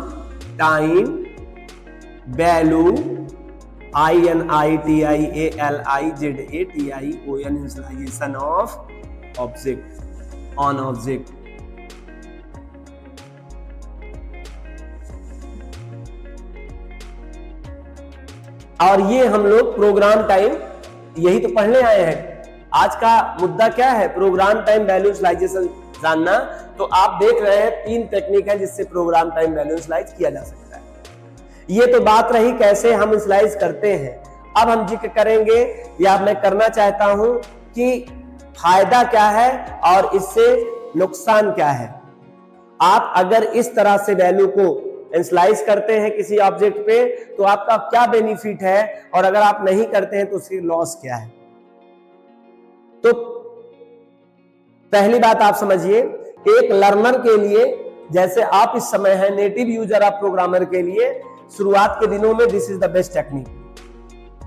time value INITIALIZATION initialization of object on object. और ये हम लोग प्रोग्राम टाइम यही तो पढ़ने आए हैं। आज का मुद्दा क्या है, प्रोग्राम टाइम वैल्यू इनिशियलाइजेशन जानना। तो आप देख रहे हैं 3 टेक्निक है जिससे प्रोग्राम टाइम वैल्यू इनिशियलाइज किया जा सकता है। ये तो बात रही कैसे हम इनिशियलाइज करते हैं। अब हम जिक्र करेंगे या मैं करना चाहता हूं कि फायदा क्या है और इससे नुकसान क्या है। आप अगर इस तरह से वैल्यू को इनिशियलाइज करते हैं किसी ऑब्जेक्ट पे तो आपका क्या बेनिफिट है, और अगर आप नहीं करते हैं तो उसकी लॉस क्या है। तो पहली बात आप समझिए, एक लर्नर के लिए, जैसे आप इस समय है नेटिव यूजर ऑफ प्रोग्रामर के लिए, शुरुआत के दिनों में this is the best technique.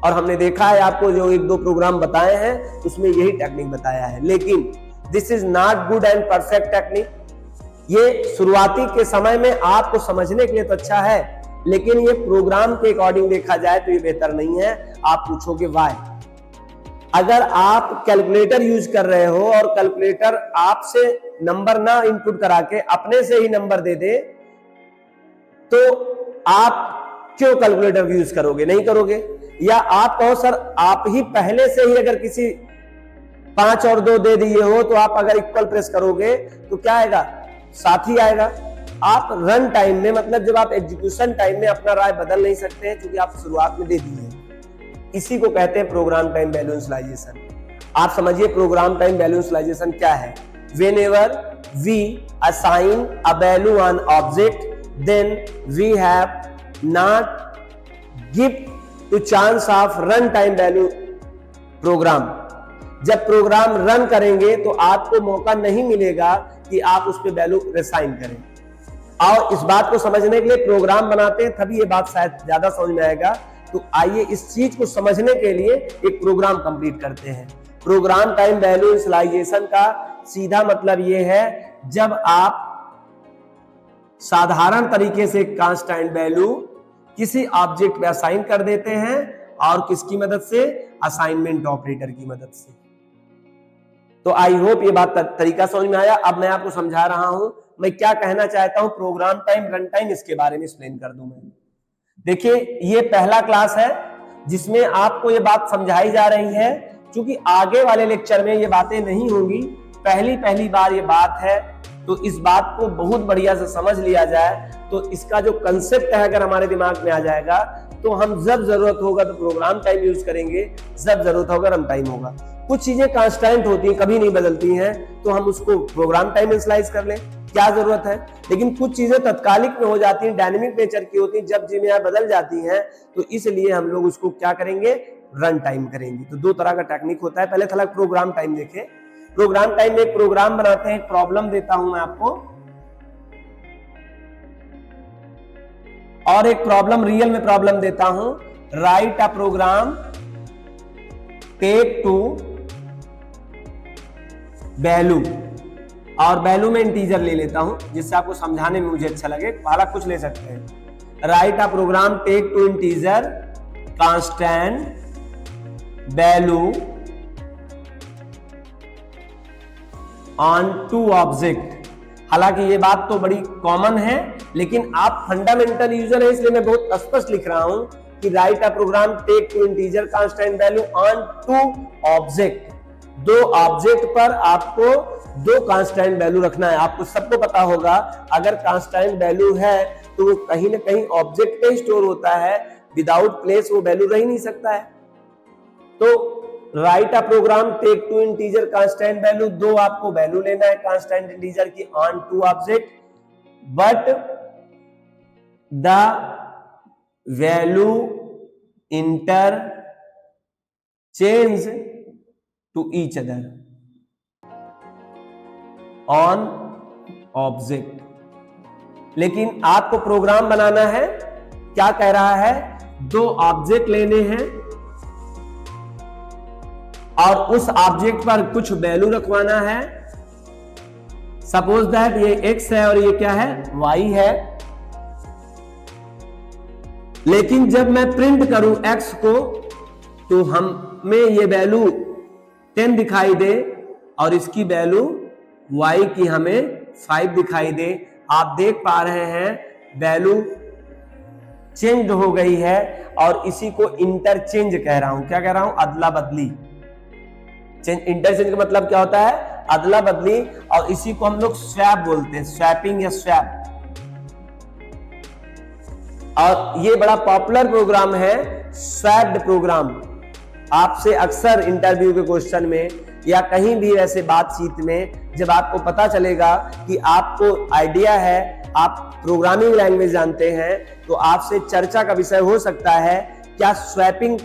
और हमने देखा है आपको जो 1-2 प्रोग्राम बताए हैं उसमें यही टेक्निक बताया है। लेकिन this is not good and perfect technique. ये शुरुआती के समय में आपको समझने के लिए तो अच्छा है, लेकिन ये प्रोग्राम के अकॉर्डिंग देखा जाए तो ये बेहतर नहीं है। आप पूछोगे व्हाई। अगर आप कैलकुलेटर यूज कर रहे हो और कैलकुलेटर आपसे नंबर ना इनपुट करा के अपने से ही नंबर दे दे, तो आप क्यों कैलकुलेटर यूज करोगे, नहीं करोगे। या आप कहो सर आप ही पहले से ही अगर किसी 5 और 2 दे दिए हो तो आप अगर इक्वल प्रेस करोगे तो क्या आएगा, साथ ही आएगा। आप रन टाइम में, मतलब जब आप एग्जीक्यूशन टाइम में अपना राय बदल नहीं सकते हैं क्योंकि आप शुरुआत में दे दिए हैं। इसी को कहते हैं प्रोग्राम टाइम वैल्यू इनिशियलाइजेशन। आप समझिए प्रोग्राम टाइम वैल्यू इनिशियलाइजेशन क्या है। Whenever we assign a value on object, then we have not give to chance of run time value program। जब प्रोग्राम रन करेंगे तो आपको मौका नहीं मिलेगा कि आप उस पर वैल्यू असाइन करें। और इस बात को समझने के लिए प्रोग्राम बनाते हैं, तभी ये बात शायद ज्यादा समझ में आएगा। तो आइए इस चीज को समझने के लिए एक प्रोग्राम कंप्लीट करते हैं। प्रोग्राम टाइम वैल्यू इनिशियलाइजेशन का सीधा मतलब यह है, जब आप साधारण तरीके से कांस्टेंट वैल्यू किसी ऑब्जेक्ट पे असाइन कर देते हैं, और किसकी मदद से, असाइनमेंट ऑपरेटर की मदद से। तो आई होप ये बात तरीका समझ में आया। अब मैं आपको समझा रहा हूं मैं क्या कहना चाहता हूं। प्रोग्राम टाइम, रन टाइम, इसके बारे में एक्सप्लेन कर दूं मैं। देखिए ये पहला क्लास है जिसमें आपको ये बात समझाई जा रही है, क्योंकि आगे वाले लेक्चर में ये बातें नहीं होंगी, पहली बार ये बात है। तो इस बात को बहुत बढ़िया से समझ लिया जाए तो इसका जो कंसेप्ट है अगर हमारे दिमाग में आ जाएगा तो हम जब जरूरत होगा तो प्रोग्राम टाइम यूज करेंगे, जब जरूरत होगा रन टाइम होगा। कुछ चीजें कांस्टेंट होती हैं, कभी नहीं बदलती हैं, तो हम उसको प्रोग्राम टाइम इनिशियलाइज कर लें, क्या जरूरत है। लेकिन कुछ चीजें तत्कालिक में हो जाती हैं, डायनेमिक नेचर की होती हैं, जब जिम्मेदारी बदल जाती हैं, तो इसलिए हम लोग उसको क्या करेंगे, रन टाइम करेंगे। तो दो तरह का टेक्निक होता है। पहले थोड़ा प्रोग्राम टाइम देखें। प्रोग्राम टाइम में एक प्रोग्राम बनाते हैं, एक प्रॉब्लम देता हूं मैं आपको, और एक प्रॉब्लम रियल में प्रॉब्लम देता हूं। Write a program take two value, और वैल्यू में इंटीजर ले लेता हूं जिससे आपको समझाने में मुझे अच्छा लगे। पहला कुछ ले सकते हैं। Write a program take two integer constant value on two object. हालांकि ये बात तो बड़ी कॉमन है, लेकिन आप फंडामेंटल यूजर है इसलिए मैं बहुत स्पष्ट लिख रहा हूं कि write a program take two integer constant value on two object. दो ऑब्जेक्ट पर आपको दो कांस्टेंट वैल्यू रखना है। आपको सबको पता होगा अगर कांस्टेंट वैल्यू है तो वो कहीं ना कहीं ऑब्जेक्ट पे स्टोर होता है, विदाउट प्लेस वो वैल्यू रह ही नहीं सकता है। तो write a program take two integer constant value, दो आपको वैल्यू लेना है कांस्टेंट इंटीजर की on two object, but the value inter change to each other on object. लेकिन आपको प्रोग्राम बनाना है, क्या कह रहा है, दो ऑब्जेक्ट लेने हैं और उस ऑब्जेक्ट पर कुछ वैल्यू रखवाना है। सपोज दैट ये x है और ये क्या है, y है। लेकिन जब मैं प्रिंट करूं x को तो हमें ये वैल्यू 10 दिखाई दे और इसकी वैल्यू y की हमें 5 दिखाई दे। आप देख पा रहे हैं वैल्यू चेंज हो गई है और इसी को इंटरचेंज कह रहा हूं। क्या कह रहा हूं, अदला बदली। इंटरचेंज का मतलब क्या होता है, अदला बदली, और इसी को हम लोग स्वैप बोलते हैं, स्वैपिंग या स्वैप। और ये बड़ा पॉपुलर प्रोग्राम है स्वैप्ड प्रोग्राम। आपसे अक्सर इंटरव्यू के क्वेश्चन में या कहीं भी ऐसे बातचीत में जब आपको पता चलेगा कि आपको आइडिया है, आप प्रोग्रामिंग लैंग्वेज जानते हैं, तो आपसे चर्चा का विषय हो सकता है क्या स्वैपिंग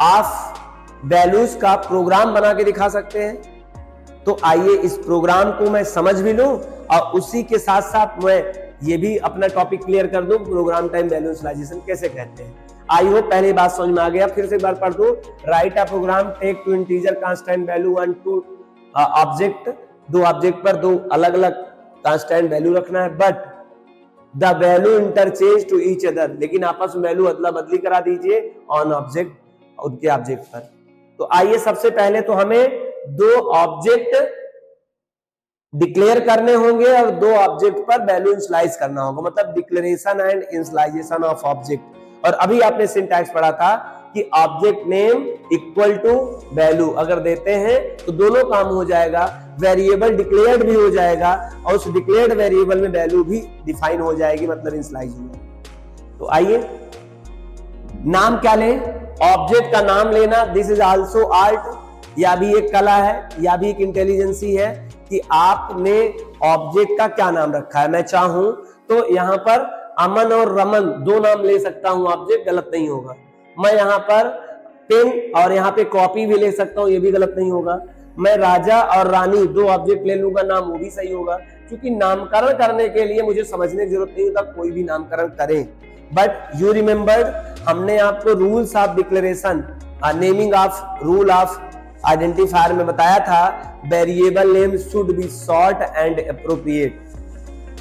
ऑफ वैल्यूज का प्रोग्राम बना के दिखा सकते हैं। तो आइए इस प्रोग्राम को मैं समझ भी लूं और उसी के साथ साथ मैं ये भी अपना टॉपिक क्लियर कर दूं, प्रोग्राम टाइम वैल्यू इनिशियलाइजेशन कैसे कहते हैं। आई होप पहली बात समझ में आ गया। फिर से एक बार पढ़ दूं। Write a program take two integer constant value on two object, दो ऑब्जेक्ट पर दो अलग अलग कांस्टेंट वैल्यू रखना है, but the value interchange to each other, लेकिन आपस में वैल्यू अदला बदली करा दीजिए ऑन ऑब्जेक्ट, उनके ऑब्जेक्ट पर। तो आइए सबसे पहले तो हमें दो ऑब्जेक्ट डिक्लेयर करने होंगे और दो ऑब्जेक्ट पर वैल्यू इनिशियलाइज करना होगा, मतलब declaration and initialisation of object. और अभी आपने सिंटैक्स पढ़ा था कि object name equal to value अगर देते हैं तो दोनों काम हो जाएगा, वेरिएबल डिक्लेयर्ड भी हो जाएगा और उस डिक्लेयर्ड वेरिएबल में वैल्यू भी डिफाइन हो जाएगी, मतलब इनिशियलाइज हो जाएगी। तो आइए नाम क्या लें, ऑब्जेक्ट का नाम लेना, दिस इज आल्सो आर्ट। या भी एक कला है, या भी एक इंटेलिजेंसी है कि आपने ऑब्जेक्ट का क्या नाम रखा है। मैं चाहूं तो यहां पर अमन और रमन दो नाम ले सकता हूं, ऑब्जेक्ट गलत नहीं होगा। मैं यहां पर पेन और यहां पे कॉपी भी ले सकता हूं, ये भी गलत नहीं होगा। मैं राजा और रानी दो ऑब्जेक्ट ले लूंगा, नाम वो भी सही होगा, क्योंकि नामकरण करने के लिए मुझे समझने की जरूरत नहीं होता, कोई भी नामकरण करें। बट यू रिमेंबर्ड, हमने आपको rules of declaration, naming of rule of identifier में बताया था, variable name should be short and appropriate,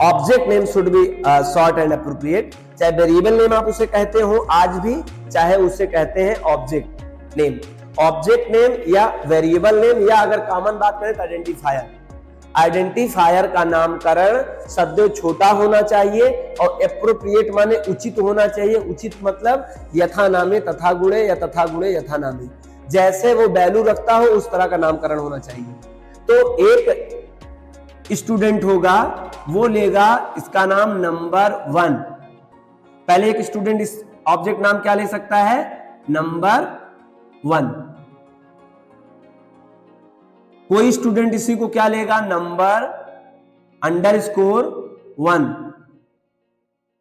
object name should be short and appropriate. चाहे वेरिएबल नेम आप उसे कहते हो आज भी, चाहे उसे कहते हैं ऑब्जेक्ट नेम। ऑब्जेक्ट नेम या वेरिएबल नेम, या अगर कॉमन बात करें तो आइडेंटिफायर। आइडेंटिफायर का नामकरण सदैव छोटा होना चाहिए और एप्रोप्रिएट माने उचित होना चाहिए। उचित मतलब यथा नामे तथा गुणे या तथा गुणे यथा नामे, जैसे वो वैल्यू रखता हो उस तरह का नामकरण होना चाहिए। तो एक स्टूडेंट होगा, वो लेगा इसका नाम नंबर 1। पहले एक स्टूडेंट इस ऑब्जेक्ट नाम क्या ले सकता है, नंबर 1। कोई स्टूडेंट इसी को क्या लेगा, नंबर अंडरस्कोर 1,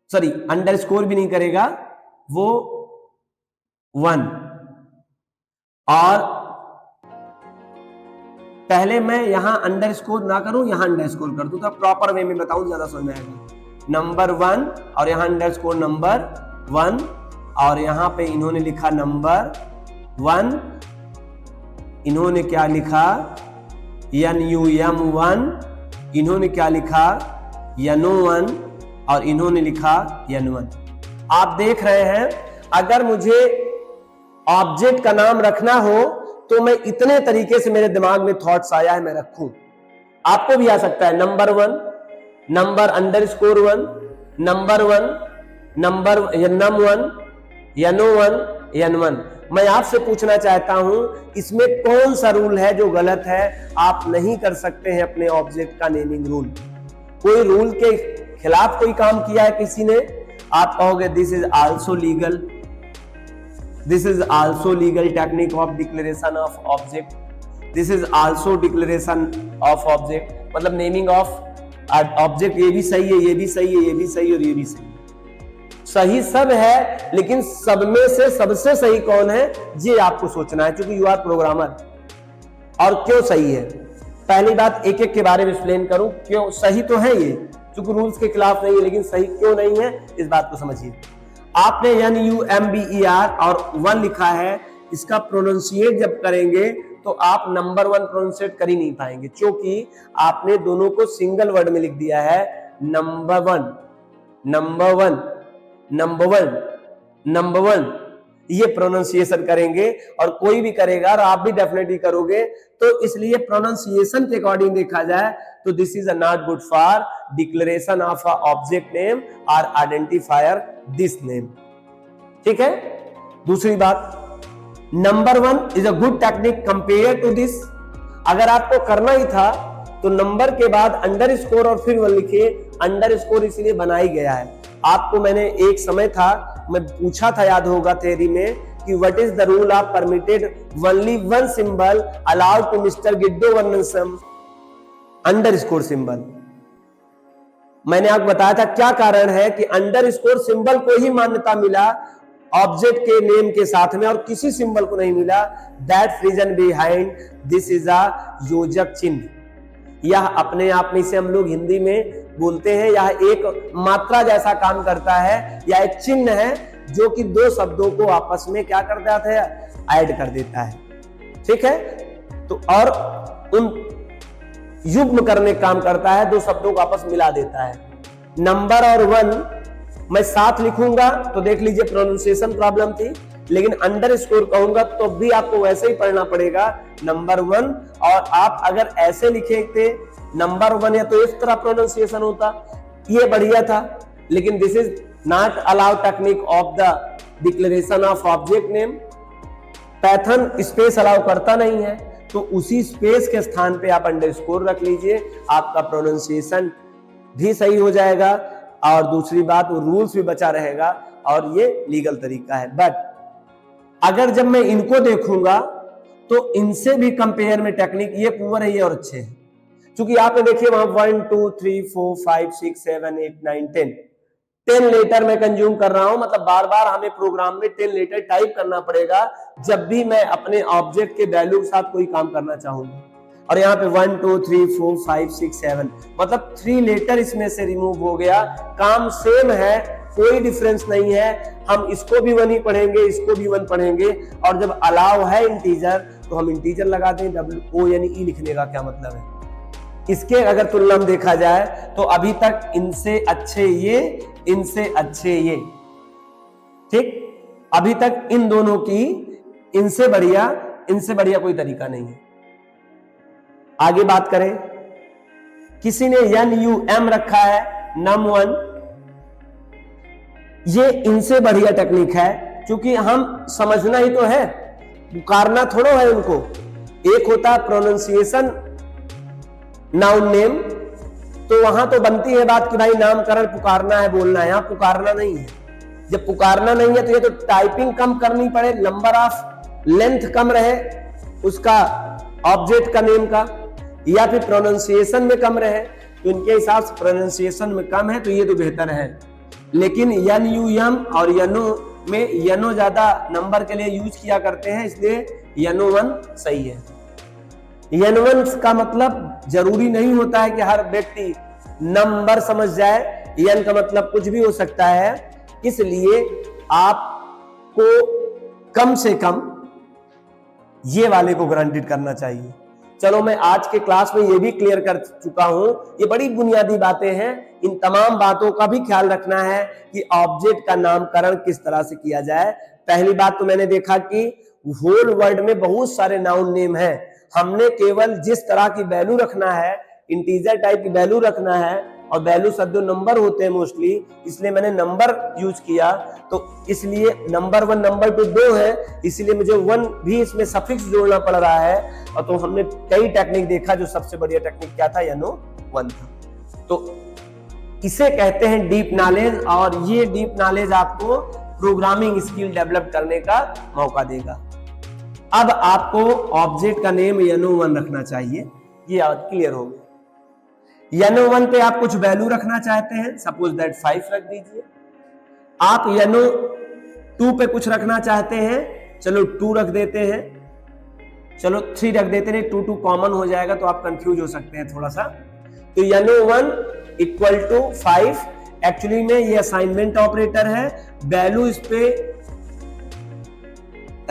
सॉरी अंडरस्कोर भी नहीं करेगा वो 1। और पहले मैं यहां अंडरस्कोर ना करूं, यहां अंडरस्कोर कर दूं, तो प्रॉपर वे में बताऊं, ज्यादा समझ में आएगा। नंबर 1 और यहां अंडरस्कोर नंबर 1, और यहां पे इन्होंने लिखा नंबर 1, इन्होंने क्या लिखा NUM1, इन्होंने क्या लिखा NO1, और इन्होंने लिखा N1। आप देख रहे हैं, अगर मुझे ऑब्जेक्ट का नाम रखना हो तो मैं इतने तरीके से मेरे दिमाग में थॉट्स आया है, मैं रखूं। आपको भी आ सकता है number 1, number underscore 1, number 1, number NUM1, NO1, N1। मैं आपसे पूछना चाहता हूं, इसमें कौन सा रूल है जो गलत है? आप नहीं कर सकते हैं अपने ऑब्जेक्ट का नेमिंग रूल। कोई रूल के खिलाफ कोई काम किया है किसी ने, आप कहोगे this is also legal, this is also legal technique of declaration of object, this is also declaration of object, मतलब नेमिंग ऑफ ऑब्जेक्ट। ये भी सही है, ये भी सही है, ये भी सही है और ये भी सही है। सही सब है, लेकिन सब में से सबसे सही कौन है, ये आपको सोचना है, क्योंकि यू आर प्रोग्रामर। और क्यों सही है, पहली बात एक एक के बारे में एक्सप्लेन करूं। क्यों सही तो है ये, क्योंकि रूल्स के खिलाफ नहीं है, लेकिन सही क्यों नहीं है इस बात को समझिए। आपने NUMBER और 1 लिखा है, इसका प्रोनाउंसिएट जब करेंगे तो आप नंबर 1 प्रोनाउंसिएट कर ही नहीं पाएंगे, क्योंकि आपने दोनों को सिंगल वर्ड में लिख दिया है। नंबर 1, नंबर 1, नंबर 1, नंबर 1, ये प्रोनाउंसिएशन करेंगे, और कोई भी करेगा और आप भी डेफिनेटली करोगे। तो इसलिए प्रोनाउंसिएशन के अकॉर्डिंग देखा जाए तो this is not good for declaration of a object name और आइडेंटिफायर दिस नेम। ठीक है। दूसरी बात, number 1 is a good technique compare to this. अगर आपको करना ही था तो नंबर के बाद अंडरस्कोर और फिर 1 लिखिए। अंडरस्कोर इसलिए बनाई गया है, आपको मैंने एक समय था मैं पूछा था, याद होगा थ्योरी में, कि what is the rule of permitted only 1 symbol allowed to mister गिड्डो वर्णनसम अंडरस्कोर सिंबल। मैंने आपको बताया था क्या कारण है कि अंडरस्कोर सिंबल को ही मान्यता मिला ऑब्जेक्ट के नेम के साथ में, और किसी सिंबल को नहीं मिला। That reason behind this is a योजक चिन्ह। यह अपने आप में, इसे हम लोग हिंदी में बोलते हैं, यह एक मात्रा जैसा काम करता है, या एक चिन्ह है जो कि दो शब्दों को आपस में क्या कर देता है, ऐड कर देता है। ठीक है। तो और उन युग्म करने का काम करता है, दो शब्दों को आपस मिला देता है। नंबर और 1 मैं साथ लिखूंगा तो देख लीजिए प्रोनाउंसिएशन प्रॉब्लम थी, लेकिन अंडरस्कोर कहूंगा तो भी आपको वैसे ही पढ़ना पड़ेगा नंबर 1। और आप अगर ऐसे लिखे थे नंबर 1 या तो इस तरह प्रोनाउंसिएशन होता, ये बढ़िया था। लेकिन this is not allowed technique of the declaration of object name. Python space allow करता नहीं है, तो उसी स्पेस के स्थान पे आप अंडरस्कोर रख लीजिए, आपका प्रोनाउंसिएशन भी सही हो जाएगा, और दूसरी बात वो रूल्स भी बचा रहेगा, और ये लीगल तरीका है। बट अगर जब मैं इनको देखूंगा तो इनसे भी कंपेयर में टेक्निक ये पुअर है, ये और अच्छे हैं। क्योंकि आप देखिए वहां 1 2 3 4 5 6 7 8 9 10 लेटर में कंज्यूम कर रहा हूं, मतलब बार बार हमें प्रोग्राम में 10 लेटर टाइप करना पड़ेगा जब भी मैं अपने ऑब्जेक्ट के वैल्यू के साथ कोई काम करना चाहूंगा। और यहाँ पे 1 2 3 4 5 6 7 मतलब 3 लेटर इसमें से रिमूव हो गया। काम सेम है, कोई डिफरेंस नहीं है। हम इसको भी 1 ही पढ़ेंगे, इसको भी 1 पढ़ेंगे। और जब अलाउ है इंटीजर तो हम इंटीजर लगाते हैं। WONE लिखने का क्या मतलब है? इसके अगर तुलना में देखा जाए तो अभी तक इनसे अच्छे ये, इनसे अच्छे ये, ठीक। अभी तक इन दोनों की इनसे बढ़िया कोई तरीका नहीं है। आगे बात करें, किसी ने NUM रखा है, NUM1, ये इनसे बढ़िया टेक्निक है, क्योंकि हम समझना ही तो है, पुकारना थोड़ा है उनको। एक होता है प्रोनाउंसिएशन नाउन नेम, तो वहां तो बनती है बात कि भाई नामकरण पुकारना है, बोलना है। यहां पुकारना नहीं है। जब पुकारना नहीं है तो ये तो टाइपिंग कम करनी पड़े, नंबर ऑफ लेंथ कम रहे उसका ऑब्जेक्ट का नेम का, या फिर प्रोनाउंसिएशन में कम रहे, तो इनके हिसाब से प्रोनाउंसिएशन में कम है तो ये तो बेहतर है। लेकिन NUM और YNO में YNO ज्यादा नंबर के लिए यूज किया करते हैं, इसलिए N1 सही है। N1 का मतलब जरूरी नहीं होता है कि हर व्यक्ति नंबर समझ जाए, N का मतलब कुछ भी हो सकता है, इसलिए आपको कम से कम ये वाले को गारंटेड करना चाहिए। चलो मैं आज के क्लास में ये भी क्लियर कर चुका हूं, ये बड़ी बुनियादी बातें हैं, इन तमाम बातों का भी ख्याल रखना है कि ऑब्जेक्ट का नामकरण किस तरह से किया जाए। पहली बात तो मैंने देखा कि होल वर्ड में बहुत सारे नाउन नेम हैं, हमने केवल जिस तरह की वैल्यू रखना है, इंटीजर टाइप की वैल्यू रखना है, और वैल्यू शब्द नंबर होते हैं मोस्टली, इसलिए मैंने नंबर यूज किया। तो इसलिए नंबर 1 नंबर 2 दो है, इसलिए मुझे 1 भी इसमें सफिक्स जोड़ना पड़ रहा है। और तो हमने कई टेक्निक देखा, जो सबसे बढ़िया टेक्निक क्या था, N1 था। तो इसे कहते हैं डीप नॉलेज, और ये डीप नॉलेज आपको प्रोग्रामिंग स्किल डेवलप करने का मौका देगा। अब आपको ऑब्जेक्ट का नेम N1 रखना चाहिए, ये क्लियर हो गया। N1 पे आप कुछ वैल्यू रखना चाहते हैं, सपोज दैट 5 रख दीजिए। आप N2 पे कुछ रखना चाहते हैं, चलो 2 रख देते हैं, चलो 3 रख देते हैं, 2 कॉमन हो जाएगा तो आप कंफ्यूज हो सकते हैं थोड़ा सा। तो N1 इक्वल टू 5, एक्चुअली में ये असाइनमेंट ऑपरेटर है, वैल्यू इस पे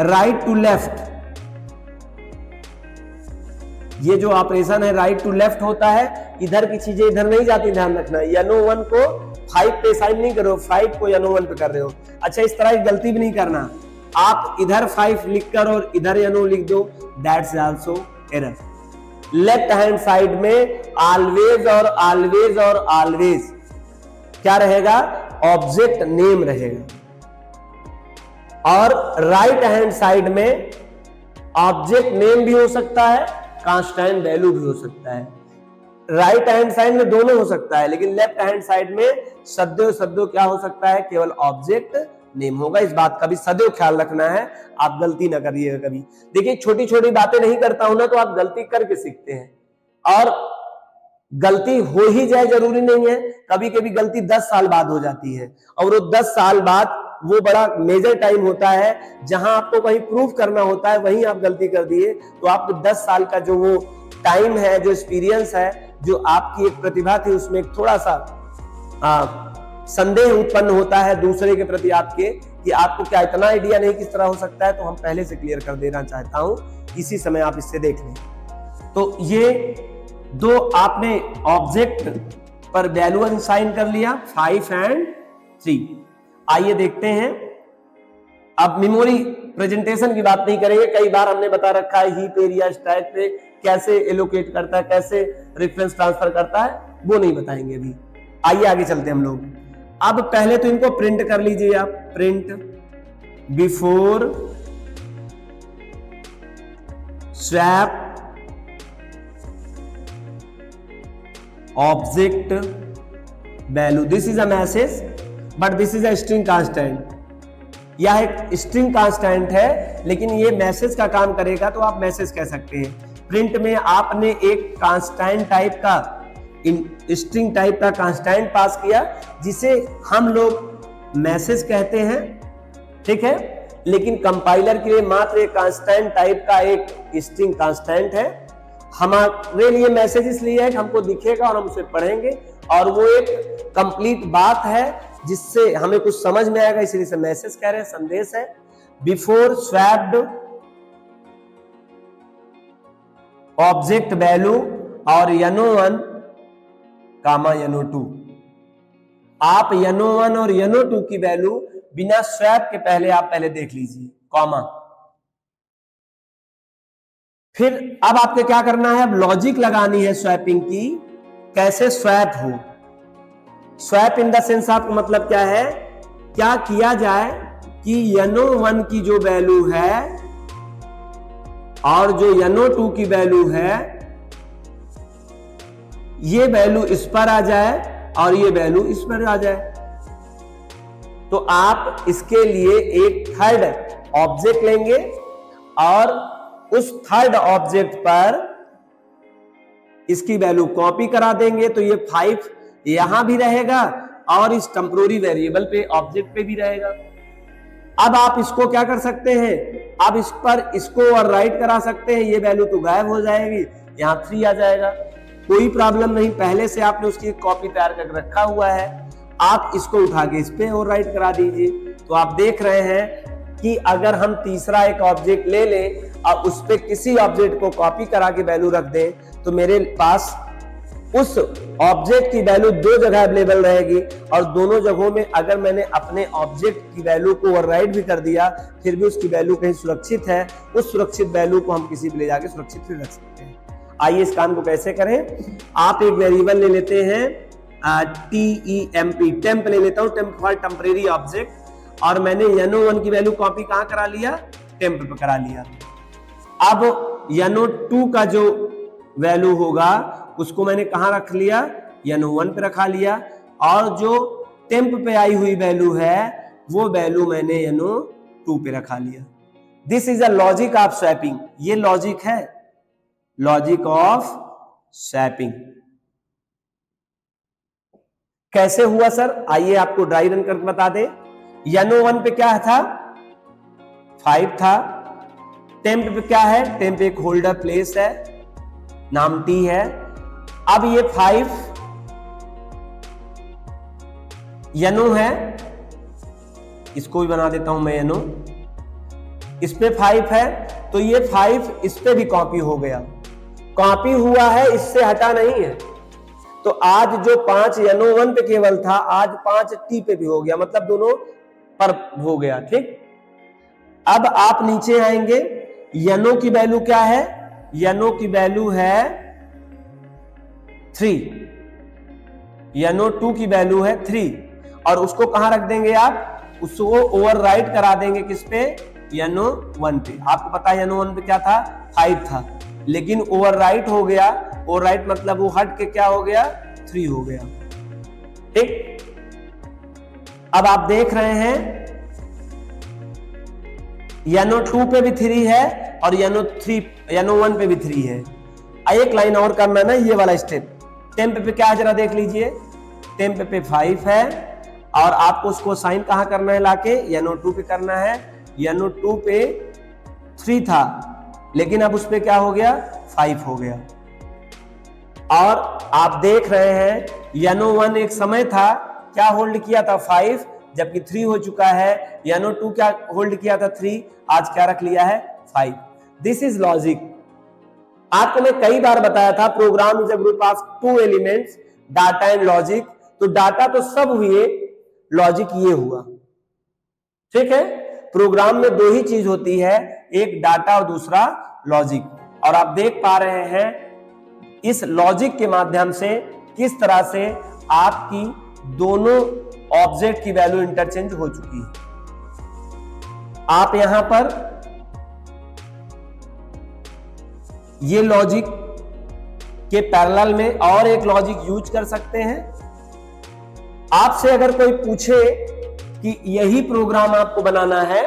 राइट टू लेफ्ट, ये जो ऑपरेशन है राइट टू लेफ्ट होता है, इधर की चीजें इधर नहीं जाती, ध्यान रखना। N1 को 5 पे असाइन नहीं करो, 5 को N1 पे कर रहे हो। अच्छा, इस तरह की गलती भी नहीं करना, आप इधर 5 लिखकर और इधर N1 लिख दो, that's also error. Left hand side में ऑलवेज और ऑलवेज और ऑलवेज क्या रहेगा, ऑब्जेक्ट नेम रहेगा, और राइट हैंड साइड में ऑब्जेक्ट नेम भी हो सकता है, कांस्टेंट वैल्यू भी हो सकता है। राइट हैंड साइड में दोनों हो सकता है, लेकिन लेफ्ट हैंड साइड में सदैव क्या हो सकता है, केवल ऑब्जेक्ट नेम होगा। इस बात का भी सदैव ख्याल रखना है, आप गलती ना करिएगा कभी। देखिए, छोटी छोटी बातें नहीं करता हूं ना, तो आप गलती करके सीखते हैं, और गलती हो ही जाए जरूरी नहीं है, कभी कभी गलती 10 साल बाद हो जाती है, और वो 10 साल बाद वो बड़ा मेजर टाइम होता है, जहां आपको कहीं प्रूफ करना होता है, वहीं आप गलती कर दिए, तो आपको 10 साल का जो वो टाइम है, जो एक्सपीरियंस है, जो आपकी एक प्रतिभा थी, उसमें थोड़ा सा संदेह उत्पन्न होता है दूसरे के प्रति आपके, कि आपको क्या इतना आइडिया नहीं किस तरह हो सकता है, तो हम पहले से क्लियर कर देना चाहता हूं, इसी समय आप इससे देख लें। तो ये दो आपने ऑब्जेक्ट पर वैल्यू असाइन कर लिया, 5 एंड 3। आइए देखते हैं, अब मेमोरी प्रेजेंटेशन की बात नहीं करेंगे, कई बार हमने बता रखा है हीप एरिया स्टैक पे कैसे एलोकेट करता है, कैसे रेफरेंस ट्रांसफर करता है, वो नहीं बताएंगे अभी। आइए आगे चलते हैं हम लोग। अब पहले तो इनको प्रिंट कर लीजिए आप, print before swap object value, this is a message but this is a string constant. यह एक स्ट्रिंग कांस्टेंट है, लेकिन ये मैसेज का काम करेगा, तो आप मैसेज कह सकते हैं। प्रिंट में आपने एक कांस्टेंट टाइप का, स्ट्रिंग टाइप का कांस्टेंट पास किया, जिसे हम लोग मैसेज कहते हैं, ठीक है। लेकिन कंपाइलर के लिए मात्र एक कांस्टेंट टाइप का एक स्ट्रिंग कांस्टेंट है। हमारे लिए मैसेज इसलिए है कि हमको दिखेगा और हम उसे पढ़ेंगे, और वो एक कंप्लीट बात है जिससे हमें कुछ समझ में आएगा, इसलिए मैसेज कह रहे हैं, संदेश है। बिफोर स्वैप्ड ऑब्जेक्ट वैल्यू और N1 कामा N2, आप N1 और N2 की वैल्यू बिना स्वैप के पहले आप पहले देख लीजिए, कॉमा। फिर अब आपके क्या करना है, अब लॉजिक लगानी है स्वैपिंग की, कैसे स्वैप हो। स्वैप इन द सेंस आपको मतलब क्या है, क्या किया जाए कि N1 की जो वैल्यू है और जो N2 की वैल्यू है, ये वैल्यू इस पर आ जाए और ये वैल्यू इस पर आ जाए। तो आप इसके लिए एक थर्ड ऑब्जेक्ट लेंगे और उस थर्ड ऑब्जेक्ट पर इसकी वैल्यू कॉपी करा देंगे, तो ये 5 यहां भी रहेगा और इस टेम्पोररी वेरिएबल पे ऑब्जेक्ट पे भी रहेगा। अब आप इसको क्या कर सकते हैं, अब इस पर इसको ओवरराइट करा सकते हैं, ये वैल्यू तो गायब हो जाएगी, यहाँ 3 आ जाएगा, कोई प्रॉब्लम नहीं, पहले से आपने उसकी कॉपी तैयार करके रखा हुआ है, आप इसको उठा के इस पे ओवरराइट करा दीजिए। तो आप देख रहे हैं कि अगर हम तीसरा एक ऑब्जेक्ट ले लें और उस पे किसी ऑब्जेक्ट को कॉपी करा के वैल्यू रख दें तो मेरे पास उस ऑब्जेक्ट की वैल्यू 2 जगह अवेलेबल रहेगी, और दोनों जगहों में अगर मैंने अपने ऑब्जेक्ट की वैल्यू को ओवरराइट भी कर दिया फिर भी उसकी वैल्यू कहीं सुरक्षित है, उस सुरक्षित वैल्यू को हम किसी पे ले जाके सुरक्षित फिर रख सकते हैं। आइए इस काम को कैसे करें। आप एक वेरिएबल ले लेते हैं TEMP, टेम्प ले लेता हूं, टेम्प फॉर टेम्परेरी ऑब्जेक्ट, और मैंने NO1 की वैल्यू कॉपी कहां करा लिया, टेम्प पे करा लिया। अब NO2 का जो वैल्यू होगा उसको मैंने कहां रख लिया, NO1 पे रखा लिया, और जो टेम्प पे आई हुई वैल्यू है वो वैल्यू मैंने NO2 पे रखा लिया। This is a logic of swapping, ये लॉजिक है, लॉजिक ऑफ स्वैपिंग। कैसे हुआ सर, आइए आपको ड्राई रन करके बता दे। NO1 पे क्या था, 5 था, टेम्प पे क्या है, टेम्प एक होल्डर प्लेस है, नाम T है। अब ये 5 NO है, इसको भी बना देता हूं मैं NO, इस पे 5 है तो ये 5 इस पे भी कॉपी हो गया, कॉपी हुआ है, इससे हटा नहीं है। तो आज जो 5 NO1 पे केवल था आज 5 T पे भी हो गया, मतलब दोनों पर हो गया, ठीक। अब आप नीचे आएंगे, NO की वैल्यू क्या है, NO की वैल्यू है 3, NO2 की वैल्यू है 3, और उसको कहां रख देंगे आप, उसको ओवरराइट करा देंगे किस पे, NO1 पे। आपको पता है NO1 पे क्या था, 5 था, लेकिन ओवरराइट हो गया, ओवरराइट मतलब वो हट के क्या हो गया, 3 हो गया, ठीक। अब आप देख रहे हैं NO2 पे भी 3 है और NO1 पे भी 3 है। एक लाइन और करना ना, ये वाला स्टेप। टेम्प पे क्या है जरा देख लीजिए, टेम्प पे 5 है और आपको उसको साइन कहां करना है, लाके NO2 पे करना है। NO2 पे 3 था लेकिन अब उस पे क्या हो गया, 5 हो गया। और आप देख रहे हैं NO1 एक समय था क्या होल्ड किया था, 5, जबकि 3 हो चुका है। NO2 क्या होल्ड किया था, 3, आज क्या रख लिया है, 5। This is logic. आपको मैं कई बार बताया था program is a group of 2 elements, data and logic. तो डाटा तो सब हुए, लॉजिक ये हुआ, ठीक है। प्रोग्राम में 2 ही चीज होती है, एक डाटा और दूसरा लॉजिक। और आप देख पा रहे हैं इस लॉजिक के माध्यम से किस तरह से आपकी दोनों ऑब्जेक्ट की वैल्यू इंटरचेंज हो चुकी है। आप यहां पर ये लॉजिक के पैरेलल में और एक लॉजिक यूज कर सकते हैं। आपसे अगर कोई पूछे कि यही प्रोग्राम आपको बनाना है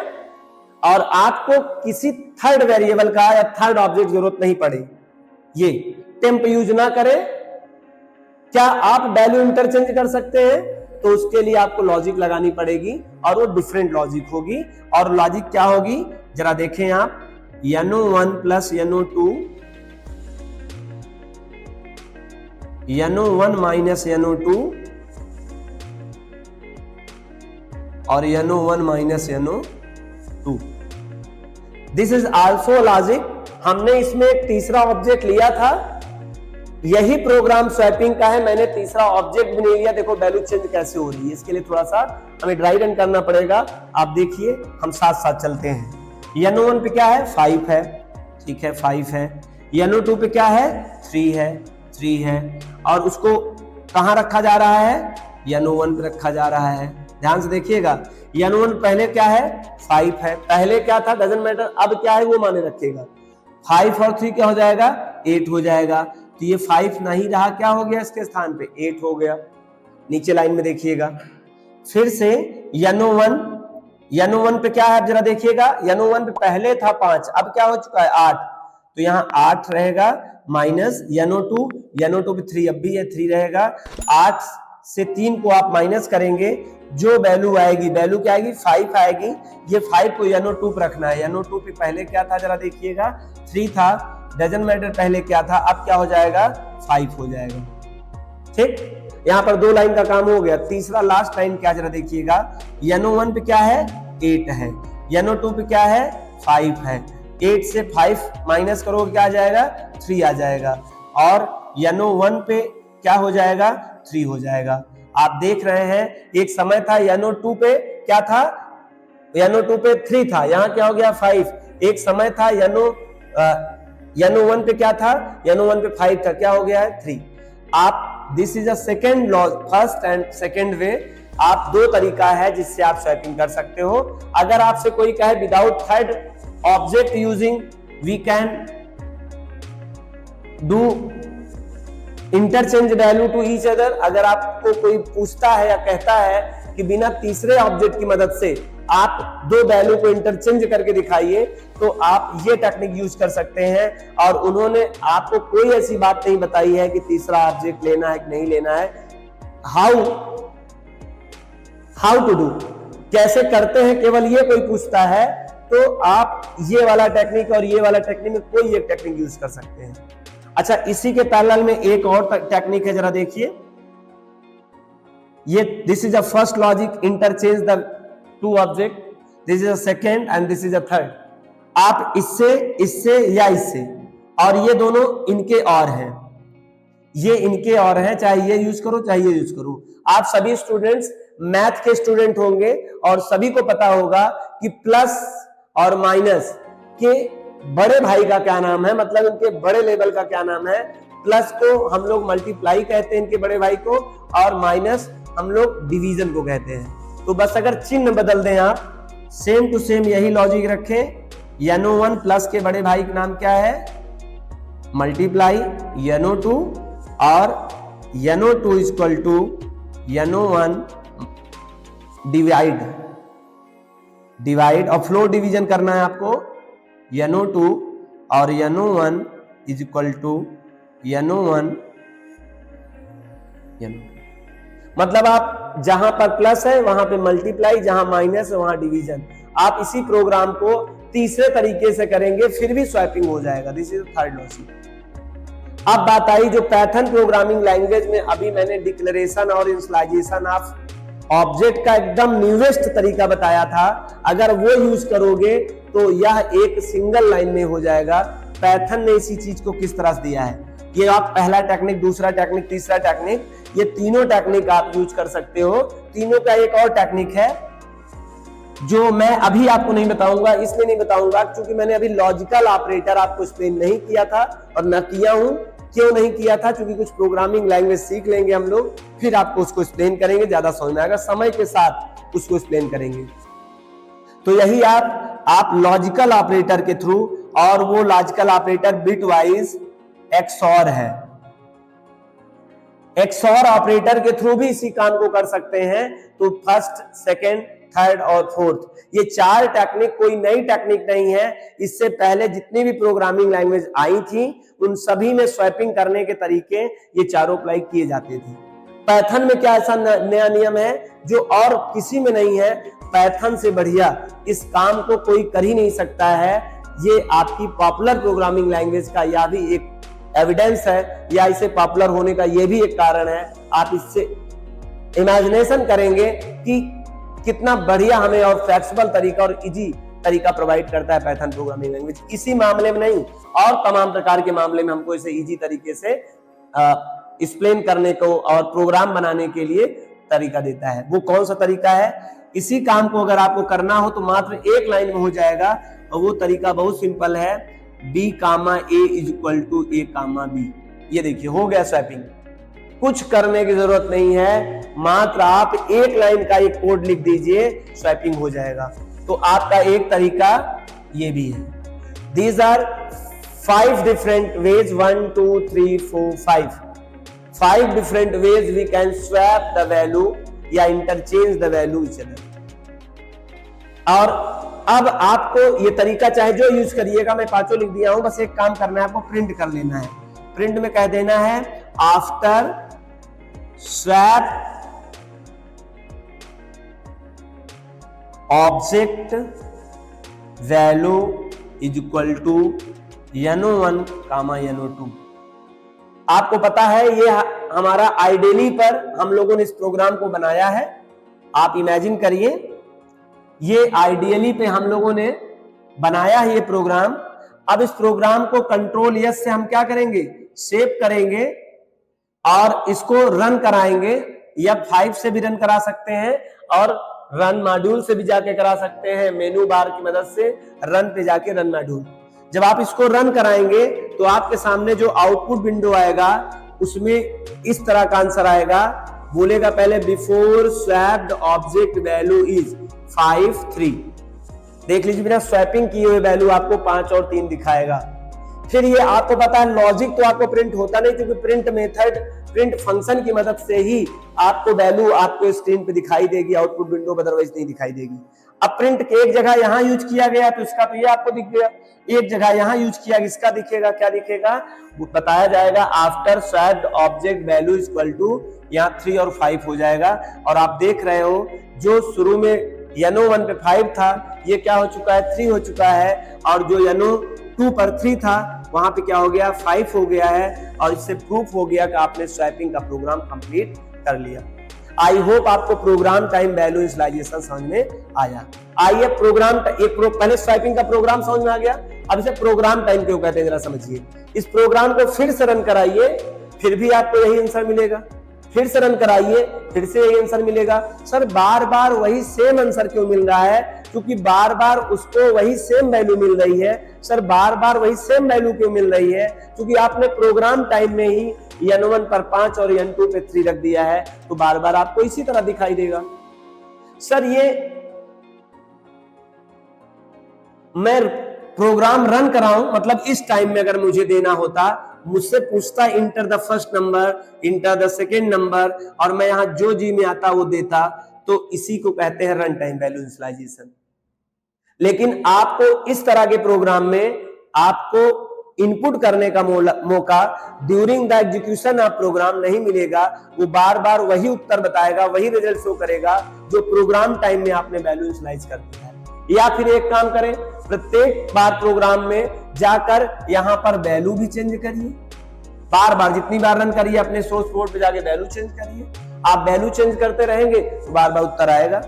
और आपको किसी थर्ड वेरिएबल का या थर्ड ऑब्जेक्ट जरूरत नहीं पड़े, ये टेम्प यूज ना करें, क्या आप वैल्यू इंटरचेंज कर सकते हैं? तो उसके लिए आपको लॉजिक लगानी पड़ेगी और वो डिफरेंट लॉजिक होगी। और लॉजिक क्या होगी जरा देखें आप, NO1 plus NO2, NO1 minus NO2 और NO1 minus NO2। This is also logic. हमने इसमें एक तीसरा ऑब्जेक्ट लिया था, यही प्रोग्राम स्वैपिंग का है, मैंने तीसरा ऑब्जेक्ट भी नहीं लिया। देखो वैल्यू चेंज कैसे हो रही है, इसके लिए थोड़ा सा हमें ड्राई रन करना पड़ेगा। आप देखिए, हम साथ साथ चलते हैं। NO1 पे क्या है, 5 है, ठीक है, 5 है। NO2 पे क्या है, 3 है, 3 है, और उसको कहां रखा जा रहा है, NO1 पे रखा जा रहा है। ध्यान से देखिएगा, NO1 पहले क्या है, 5 है, पहले क्या था डजंट मैटर, अब क्या है वो माने रखेगा। 5 और 3 क्या हो जाएगा, 8 हो जाएगा। तो ये 5 नहीं रहा, क्या हो गया इसके स्थान पे, 8 हो गया। नीचे लाइन में देखिएगा फिर से NO1 पे क्या है, जरा देखिएगा, NO1 पे पहले था 5, अब क्या हो चुका है 8, तो यहाँ 8 रहेगा, माइनस NO2 पे 3 अब भी है, 3 रहेगा, 8 से 3 को आप माइनस करेंगे, जो वैल्यू आएगी, वैल्यू क्या आएगी, 5 आएगी। ये 5 को NO2 पे रखना है। NO2 पे पहले क्या था जरा देखिएगा, 3 था, डजंट मैटर पहले क्या था, अब क्या हो जाएगा, 5 हो जाएगा। ठीक, यहाँ पर 2 लाइन का काम हो गया। तीसरा लास्ट लाइन क्या जरा देखिएगा, NO1 पे क्या है, 8 है, NO2 पे क्या है, 5 है। 8 से 5 माइनस करो क्या आ जाएगा, 3 आ जाएगा, और NO1 पे क्या हो जाएगा, 3 हो जाएगा। आप देख रहे हैं एक समय था NO2 पे क्या था, NO2 पे 3 था, यहाँ क्या हो गया 5। एक समय था NO1 पे क्या था, NO1 पे 5 था, क्या हो गया है 3। आप this is a second law, first and second way. आप 2 तरीका है जिससे आप स्वैपिंग कर सकते हो। अगर आपसे कोई कहे without third object using we can do interchange value to each other, अगर आपको कोई पूछता है या कहता है कि बिना तीसरे ऑब्जेक्ट की मदद से आप 2 वैल्यू को इंटरचेंज करके दिखाइए, तो आप ये टेक्निक यूज कर सकते हैं। और उन्होंने आपको कोई ऐसी बात नहीं बताई है कि तीसरा ऑब्जेक्ट लेना है कि नहीं लेना है। हाउ टू डू, कैसे करते हैं, केवल ये कोई पूछता है तो आप ये वाला टेक्निक और ये वाला टेक्निक में कोई एक टेक्निक यूज कर सकते हैं। अच्छा, इसी के पैरेलल में एक और टेक्निक है, जरा देखिए। ये this is a first logic, interchange the 2 object, this is a second and this is a third. आप इससे या इससे, और ये दोनों इनके और हैं, ये इनके और हैं, चाहे ये यूज करो चाहे ये यूज करो। आप सभी स्टूडेंट्स मैथ के स्टूडेंट होंगे और सभी को पता होगा कि प्लस और माइनस के बड़े भाई का क्या नाम है, मतलब इनके बड़े लेवल का क्या नाम है। प्लस को हम लोग मल्टीप्लाई कहते हैं इनके बड़े भाई को, और माइनस हम लोग डिवीजन को कहते हैं। तो बस अगर चिन्ह बदल दें आप, सेम टू सेम यही लॉजिक रखें। NO1 प्लस के बड़े भाई का नाम क्या है, मल्टीप्लाई NO2, और NO2 equal to NO1 divide और फ्लोर डिवीजन करना है आपको। NO2 और NO1 is equal to NO1, मतलब आप जहां पर प्लस है वहां पे मल्टीप्लाई, जहां माइनस है वहां डिवीजन। आप इसी प्रोग्राम को तीसरे तरीके से करेंगे फिर भी स्वैपिंग हो जाएगा। This is third logic. अब बात आई जो पाइथन प्रोग्रामिंग लैंग्वेज में अभी मैंने डिक्लेरेशन और इनिशियलाइजेशन ऑफ ऑब्जेक्ट का एकदम न्यूएस्ट तरीका बताया था, अगर वो यूज करोगे तो यह एक सिंगल लाइन में हो जाएगा। पाइथन ने इसी चीज को किस तरह से दिया है, ये आप पहला टेक्निक, दूसरा टेक्निक, तीसरा टेक्निक, ये तीनों टेक्निक आप यूज कर सकते हो। तीनों का एक और टेक्निक है जो मैं अभी आपको नहीं बताऊंगा, इसलिए नहीं बताऊंगा क्योंकि मैंने अभी लॉजिकल ऑपरेटर आपको एक्सप्लेन नहीं किया था, और मैं किया हूं। क्यों नहीं किया था, क्योंकि कुछ प्रोग्रामिंग लैंग्वेज सीख लेंगे हम लोग, फिर आपको उसको एक्सप्लेन करेंगे, ज्यादा समझ में आएगा, समय के साथ उसको एक्सप्लेन करेंगे। तो यही आप लॉजिकल ऑपरेटर के थ्रू, और वो logical operator bit wise XOR है, XOR ऑपरेटर के थ्रू भी इसी काम को कर सकते हैं। तो फर्स्ट, सेकेंड, थर्ड और फोर्थ, ये 4 टेक्निक कोई नई टेक्निक नहीं है। इससे पहले जितनी भी प्रोग्रामिंग लैंग्वेज आई थी उन सभी में स्वैपिंग करने के तरीके ये चारों अप्लाई किए जाते थे। पाइथन में क्या ऐसा नया नियम है जो और किसी में नहीं है, पाइथन से बढ़िया इस काम को कोई कर ही नहीं सकता है। ये आपकी पॉपुलर प्रोग्रामिंग लैंग्वेज का या भी एक एविडेंस है, या इसे पॉपुलर होने का ये भी एक कारण है। आप इससे इमेजिनेशन करेंगे कि कितना बढ़िया हमें और फ्लेक्सिबल तरीका और इजी तरीका प्रोवाइड करता है पाइथन प्रोग्रामिंग लैंग्वेज। इसी मामले में नहीं, और तमाम प्रकार के मामले में हमको इसे इजी तरीके से एक्सप्लेन करने को और प्रोग्राम बनाने के लिए तरीका देता है। वो कौन सा तरीका है, इसी काम को अगर आपको करना हो तो मात्र एक लाइन में हो जाएगा, और वो तरीका बहुत सिंपल है, B, A is equal to A, B। ये देखिए हो गया स्वैपिंग, कुछ करने की जरूरत नहीं है, मात्र आप एक लाइन का एक कोड लिख दीजिए, स्वैपिंग हो जाएगा। तो आपका एक तरीका ये भी है। These are 5 different ways, 1 2 3 4 5 different ways we can swap the value या interchange the value each other. और अब आपको ये तरीका चाहे जो यूज करिएगा, मैं 5 लिख दिया हूं, बस एक काम करना है, आपको प्रिंट कर लेना है। प्रिंट में कह देना है after swap object value is equal to NO1 comma NO2। आपको पता है ये हमारा आइडियली पर हम लोगों ने इस प्रोग्राम को बनाया है। आप इमेजिन करिए, ये आइडियली पे हम लोगों ने बनाया है ये प्रोग्राम। अब इस प्रोग्राम को कंट्रोल यस से हम क्या करेंगे, सेव करेंगे और इसको रन कराएंगे। या F5 से भी रन करा सकते हैं और रन मॉड्यूल से भी जाके करा सकते हैं, मेनू बार की मदद से रन पे जाके रन मॉड्यूल। जब आप इसको रन कराएंगे तो आपके सामने जो आउटपुट विंडो आएगा उसमें इस तरह का आंसर आएगा। बोलेगा पहले before swapped object value is 5 3। देख लीजिए बिना स्वैपिंग किए हुए वैल्यू आपको 5 और 3 दिखाएगा। फिर ये आपको पता है लॉजिक तो आपको प्रिंट होता नहीं, क्योंकि प्रिंट मेथड, प्रिंट फंक्शन की मदद से ही आपको वैल्यू आपको स्क्रीन पे दिखाई देगी, आउटपुट विंडो अदरवाइज नहीं दिखाई देगी। अब प्रिंट के एक जगह यहां यूज किया गया तो इसका तो ये आपको दिख गया, एक जगह यहां यूज किया, इसका दिखेगा, क्या दिखेगा वो बताया जाएगा। After swapped object value is equal to, यहाँ 3 और 5 हो जाएगा। और आप देख रहे हो जो शुरू में NO1 पे 5 था, ये क्या हो चुका है, 3 हो चुका है। और जो NO2 पर 3 था वहां पे क्या हो गया, 5 हो गया है। और इससे प्रूफ हो गया कि आपने स्वैपिंग का प्रोग्राम कंप्लीट कर लिया। आई होप आपको प्रोग्राम टाइम वैल्यू इनिशियलाइजेशन समझ में आया। आइए प्रोग्राम पहले स्वैपिंग का प्रोग्राम समझ में आ गया, अब इसे प्रोग्राम टाइम क्यों कहते हैं जरा समझिए। इस प्रोग्राम को फिर से रन कराइए, फिर भी आपको यही आंसर मिलेगा। फिर से रन कराइए, फिर से यही आंसर मिलेगा। सर बार बार वही सेम आंसर क्यों मिल रहा है, क्योंकि बार बार उसको वही सेम वैल्यू मिल रही है। सर बार बार वही सेम वैल्यू क्यों मिल रही है, क्योंकि आपने प्रोग्राम टाइम में ही N1 पर 5 और N2 पे 3 रख दिया है, तो बार बार आपको इसी तरह दिखाई देगा। सर ये मैं प्रोग्राम रन कराऊं, मतलब इस टाइम में अगर मुझे देना होता, मुझसे पूछता enter the first number, enter the second number, और मैं यहां जो जी में आता वो देता, तो इसी को कहते हैं रन टाइम वैल्यू इनिशियलाइजेशन। लेकिन आपको इस तरह के प्रोग्राम में आपको इनपुट करने का मौका during the execution of program नहीं मिलेगा। वो बार बार वही उत्तर बताएगा, वही रिजल्ट शो करेगा जो प्रोग्राम टाइम में आपने वैल्यू इनिशियलाइज कर दिया है। या फिर एक काम करें, प्रत्येक बार प्रोग्राम में जाकर यहां पर वैल्यू भी चेंज करिए। बार बार जितनी बार रन करिए अपने सोर्स कोड पे जाके वैल्यू चेंज करिए। आप वैल्यू चेंज करते रहेंगे तो बार बार उत्तर आएगा।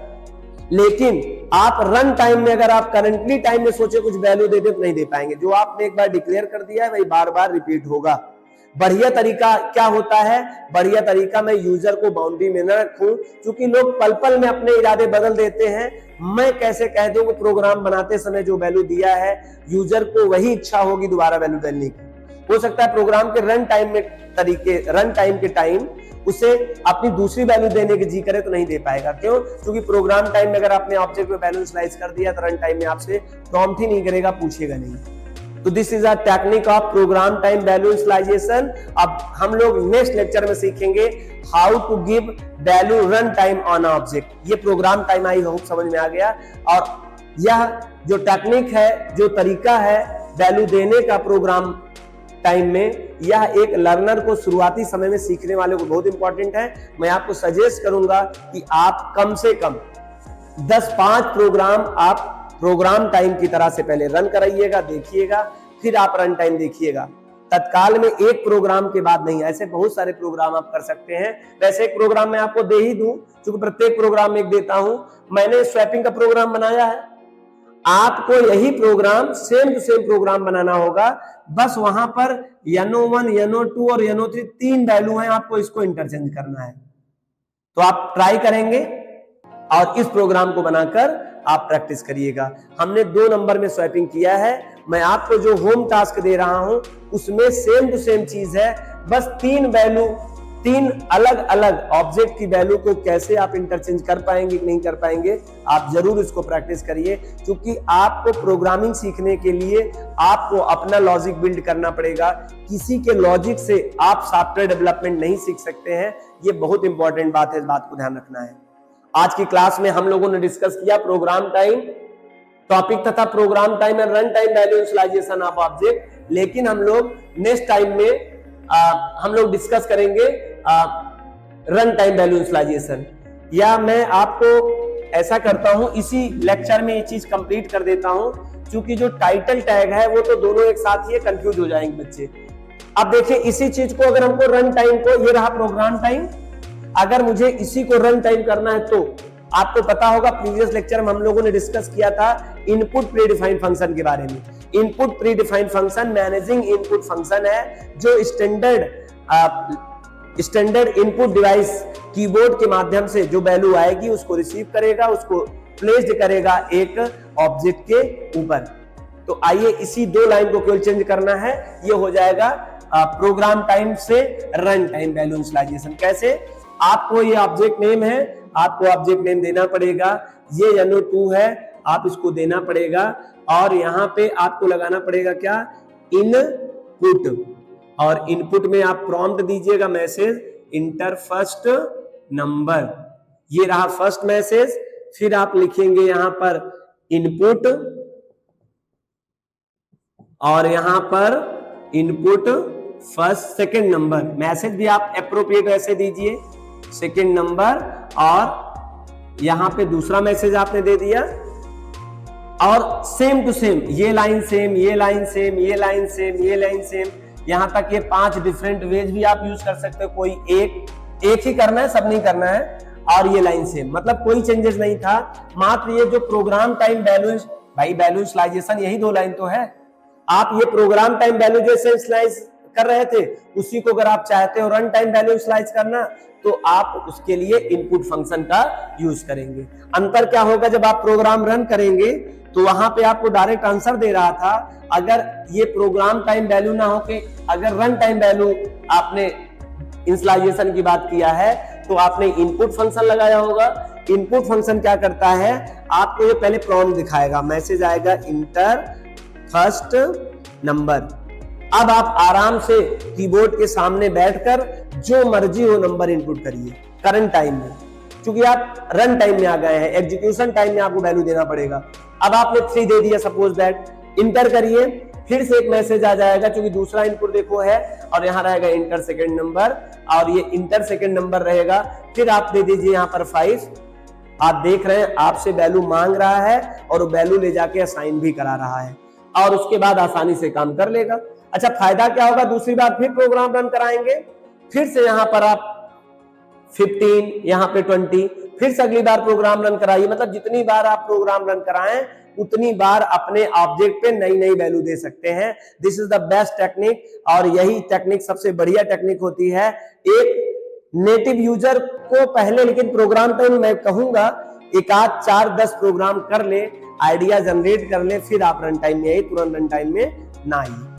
लेकिन आप रन टाइम में अगर आप करंटली टाइम में सोचे कुछ वैल्यू दे दे तो नहीं दे पाएंगे। जो आपने एक बार डिक्लेयर कर दिया है वही बार बार रिपीट होगा। बढ़िया तरीका क्या होता है, बढ़िया तरीका मैं यूजर को बाउंड्री में न रखूं, क्योंकि लोग पल पल में अपने इरादे बदल देते हैं। मैं कैसे कह दूं कि प्रोग्राम बनाते समय जो वैल्यू दिया है यूजर को वही इच्छा होगी दोबारा वैल्यू डालने की। हो सकता है प्रोग्राम के रन टाइम के टाइम उसे अपनी दूसरी वैल्यू देने की जी करे तो नहीं दे पाएगा। क्यों? क्योंकि प्रोग्राम टाइम में अगर आपने ऑब्जेक्ट में वैल्यू इनिशियलाइज कर दिया तो रन टाइम में आपसे प्रॉम्प्ट ही नहीं करेगा, पूछेगा नहीं। तो this is a technique of program time value initialization. अब हम लोग नेक्स्ट लेक्चर में सीखेंगे how to give value run time on object. ये प्रोग्राम टाइम आई होप समझ में आ गया। और यह जो टेक्निक है, जो तरीका है वैल्यू देने का प्रोग्राम टाइम में, यह एक लर्नर को शुरुआती समय में सीखने वाले को बहुत इंपॉर्टेंट है। मैं आपको सजेस्ट करूंगा कि आप कम से कम 10-5 प्रोग्राम आप प्रोग्राम टाइम की तरह से पहले रन कराइएगा, देखिएगा, फिर आप रन टाइम देखिएगा। तत्काल में एक प्रोग्राम के बाद नहीं, ऐसे बहुत सारे प्रोग्राम आप कर सकते हैं। वैसे एक प्रोग्राम मैं आपको दे ही दूं, क्योंकि प्रत्येक प्रोग्राम में एक देता हूं। मैंने स्वैपिंग का प्रोग्राम बनाया है, आपको यही program same to same program बनाना होगा। बस वहां पर NO1, NO2 और NO3 3 वैल्यू हैं, आपको इसको इंटरचेंज करना है। तो आप ट्राई करेंगे और इस प्रोग्राम को बनाकर आप प्रैक्टिस करिएगा। हमने 2 नंबर में स्वैपिंग किया है। मैं आपको जो होम टास्क दे रहा हूं उसमें सेम टू सेम चीज है, बस 3 अलग अलग ऑब्जेक्ट की वैल्यू को कैसे आप इंटरचेंज कर पाएंगे कि नहीं कर पाएंगे, आप जरूर इसको प्रैक्टिस करिए। क्योंकि आपको प्रोग्रामिंग सीखने के लिए आपको अपना लॉजिक बिल्ड करना पड़ेगा। किसी के लॉजिक से आप सॉफ्टवेयर डेवलपमेंट नहीं सीख सकते हैं। ये बहुत इंपॉर्टेंट बात है, इस बात को ध्यान रखना है। आज की क्लास में हम लोगों ने डिस्कस किया प्रोग्राम टाइम टॉपिक तथा program time and run time value initialization of object. लेकिन हम लोग नेक्स्ट टाइम में हम लोग डिस्कस करेंगे रन टाइम वैल्यू इनिशियलाइजेशन। या मैं आपको ऐसा करता हूं, इसी लेक्चर में ये चीज कंप्लीट कर देता हूं, क्योंकि जो टाइटल टैग है वो तो दोनों एक साथ ही कंफ्यूज हो जाएंगे बच्चे। अब देखिए इसी चीज को अगर हमको रन टाइम को, ये रहा प्रोग्राम टाइम, अगर मुझे इसी को रन टाइम करना है तो आपको पता होगा प्रीवियस लेक्चर में हम लोगों ने डिस्कस किया था इनपुट प्रीडिफाइंड फंक्शन के बारे में। Input predefined function managing input function है जो स्टैंडर्ड इनपुट डिवाइस कीबोर्ड के माध्यम से जो वैल्यू आएगी उसको रिसीव करेगा, उसको प्लेस्ड करेगा एक ऑब्जेक्ट के ऊपर। तो आइए इसी दो लाइन को केवल चेंज करना है, ये हो जाएगा प्रोग्राम टाइम से रन टाइम वैल्यू इनिशियलाइजेशन। कैसे? आपको ये ऑब्जेक्ट नेम है, आपको ऑब्जेक्ट नेम देना पड़ेगा, ये NO2 है, आप इसको देना पड़ेगा, और यहाँ पे आपको लगाना पड़ेगा क्या, इनपुट, और इनपुट में आप प्रॉम्प्ट दीजिएगा मैसेज इंटर फर्स्ट नंबर, ये रहा फर्स्ट मैसेज। फिर आप लिखेंगे यहां पर इनपुट, और यहां पर input first second number, message भी आप एप्रोप्रिएट ऐसे दीजिए सेकंड नंबर, और यहां पे दूसरा मैसेज आपने दे दिया, और सेम टू सेम ये लाइन सेम, ये लाइन सेम, ये लाइन सेम, ये लाइन सेम, यहां तक ये 5 डिफरेंट वेज भी आप यूज कर सकते हो, कोई एक ही करना है, सब नहीं करना है, और ये लाइन सेम, मतलब कोई चेंजेस नहीं था, मात्र ये जो प्रोग्राम टाइम वैल्यू, भाई वैल्यू इनिशियलाइजेशन यही 2 लाइन तो है, आप ये प्रोग्राम टाइम वैल्यू जैसे इनिशियलाइज कर रहे थे उसी को अगर आप चाहते हो रन टाइम वैल्यू इनिशियलाइज करना तो आप उसके लिए इनपुट फंक्शन का यूज करेंगे। अंतर क्या होगा, जब आप प्रोग्राम रन करेंगे तो वहां पे आपको डायरेक्ट आंसर दे रहा था, अगर ये प्रोग्राम टाइम वैल्यू ना हो के अगर रन टाइम वैल्यू आपने इनिशियलाइजेशन की बात किया है तो आपने इनपुट फंक्शन लगाया होगा। इनपुट फंक्शन क्या करता है, आपको ये पहले प्रॉम्प्ट दिखाएगा, मैसेज आएगा इंटर फर्स्ट नंबर। अब आप आराम से कीबोर्ड के सामने बैठकर जो मर्जी हो नंबर इनपुट करिए करंट टाइम में, क्योंकि आप रन टाइम में आ गए हैं, एग्जीक्यूशन टाइम में आपको वैल्यू देना पड़ेगा। अब आपने 3 दे दिया सपोज दैट, इंटर करिए, फिर से एक मैसेज आ जाएगा, क्योंकि दूसरा इनपुट देखो है, और यहाँ रहेगा इंटर सेकंड नंबर, और ये इंटर सेकंड नंबर रहेगा, फिर आप दे दीजिए यहाँ पर 5। आप देख रहे हैं आपसे वैल्यू मांग रहा है और वैल्यू ले जाके असाइन भी करा रहा है, और उसके बाद आसानी से काम कर लेगा। अच्छा, फायदा क्या होगा, दूसरी बार फिर प्रोग्राम रन कराएंगे, फिर से यहां पर आप 15, यहां पे 20, फिर से अगली बार प्रोग्राम रन कराइए, मतलब जितनी बार आप प्रोग्राम रन कराएं उतनी बार अपने ऑब्जेक्ट पे नई नई वैल्यू दे सकते हैं। This is the best technique, और यही टेक्निक सबसे बढ़िया टेक्निक होती है। एक नेटिव यूजर को पहले, लेकिन प्रोग्राम टाइम मैं कहूंगा एक आध 4-10 प्रोग्राम कर ले, आइडिया जनरेट कर ले, फिर आप रन टाइम में आइए, तुरंत रन टाइम में ना आइए।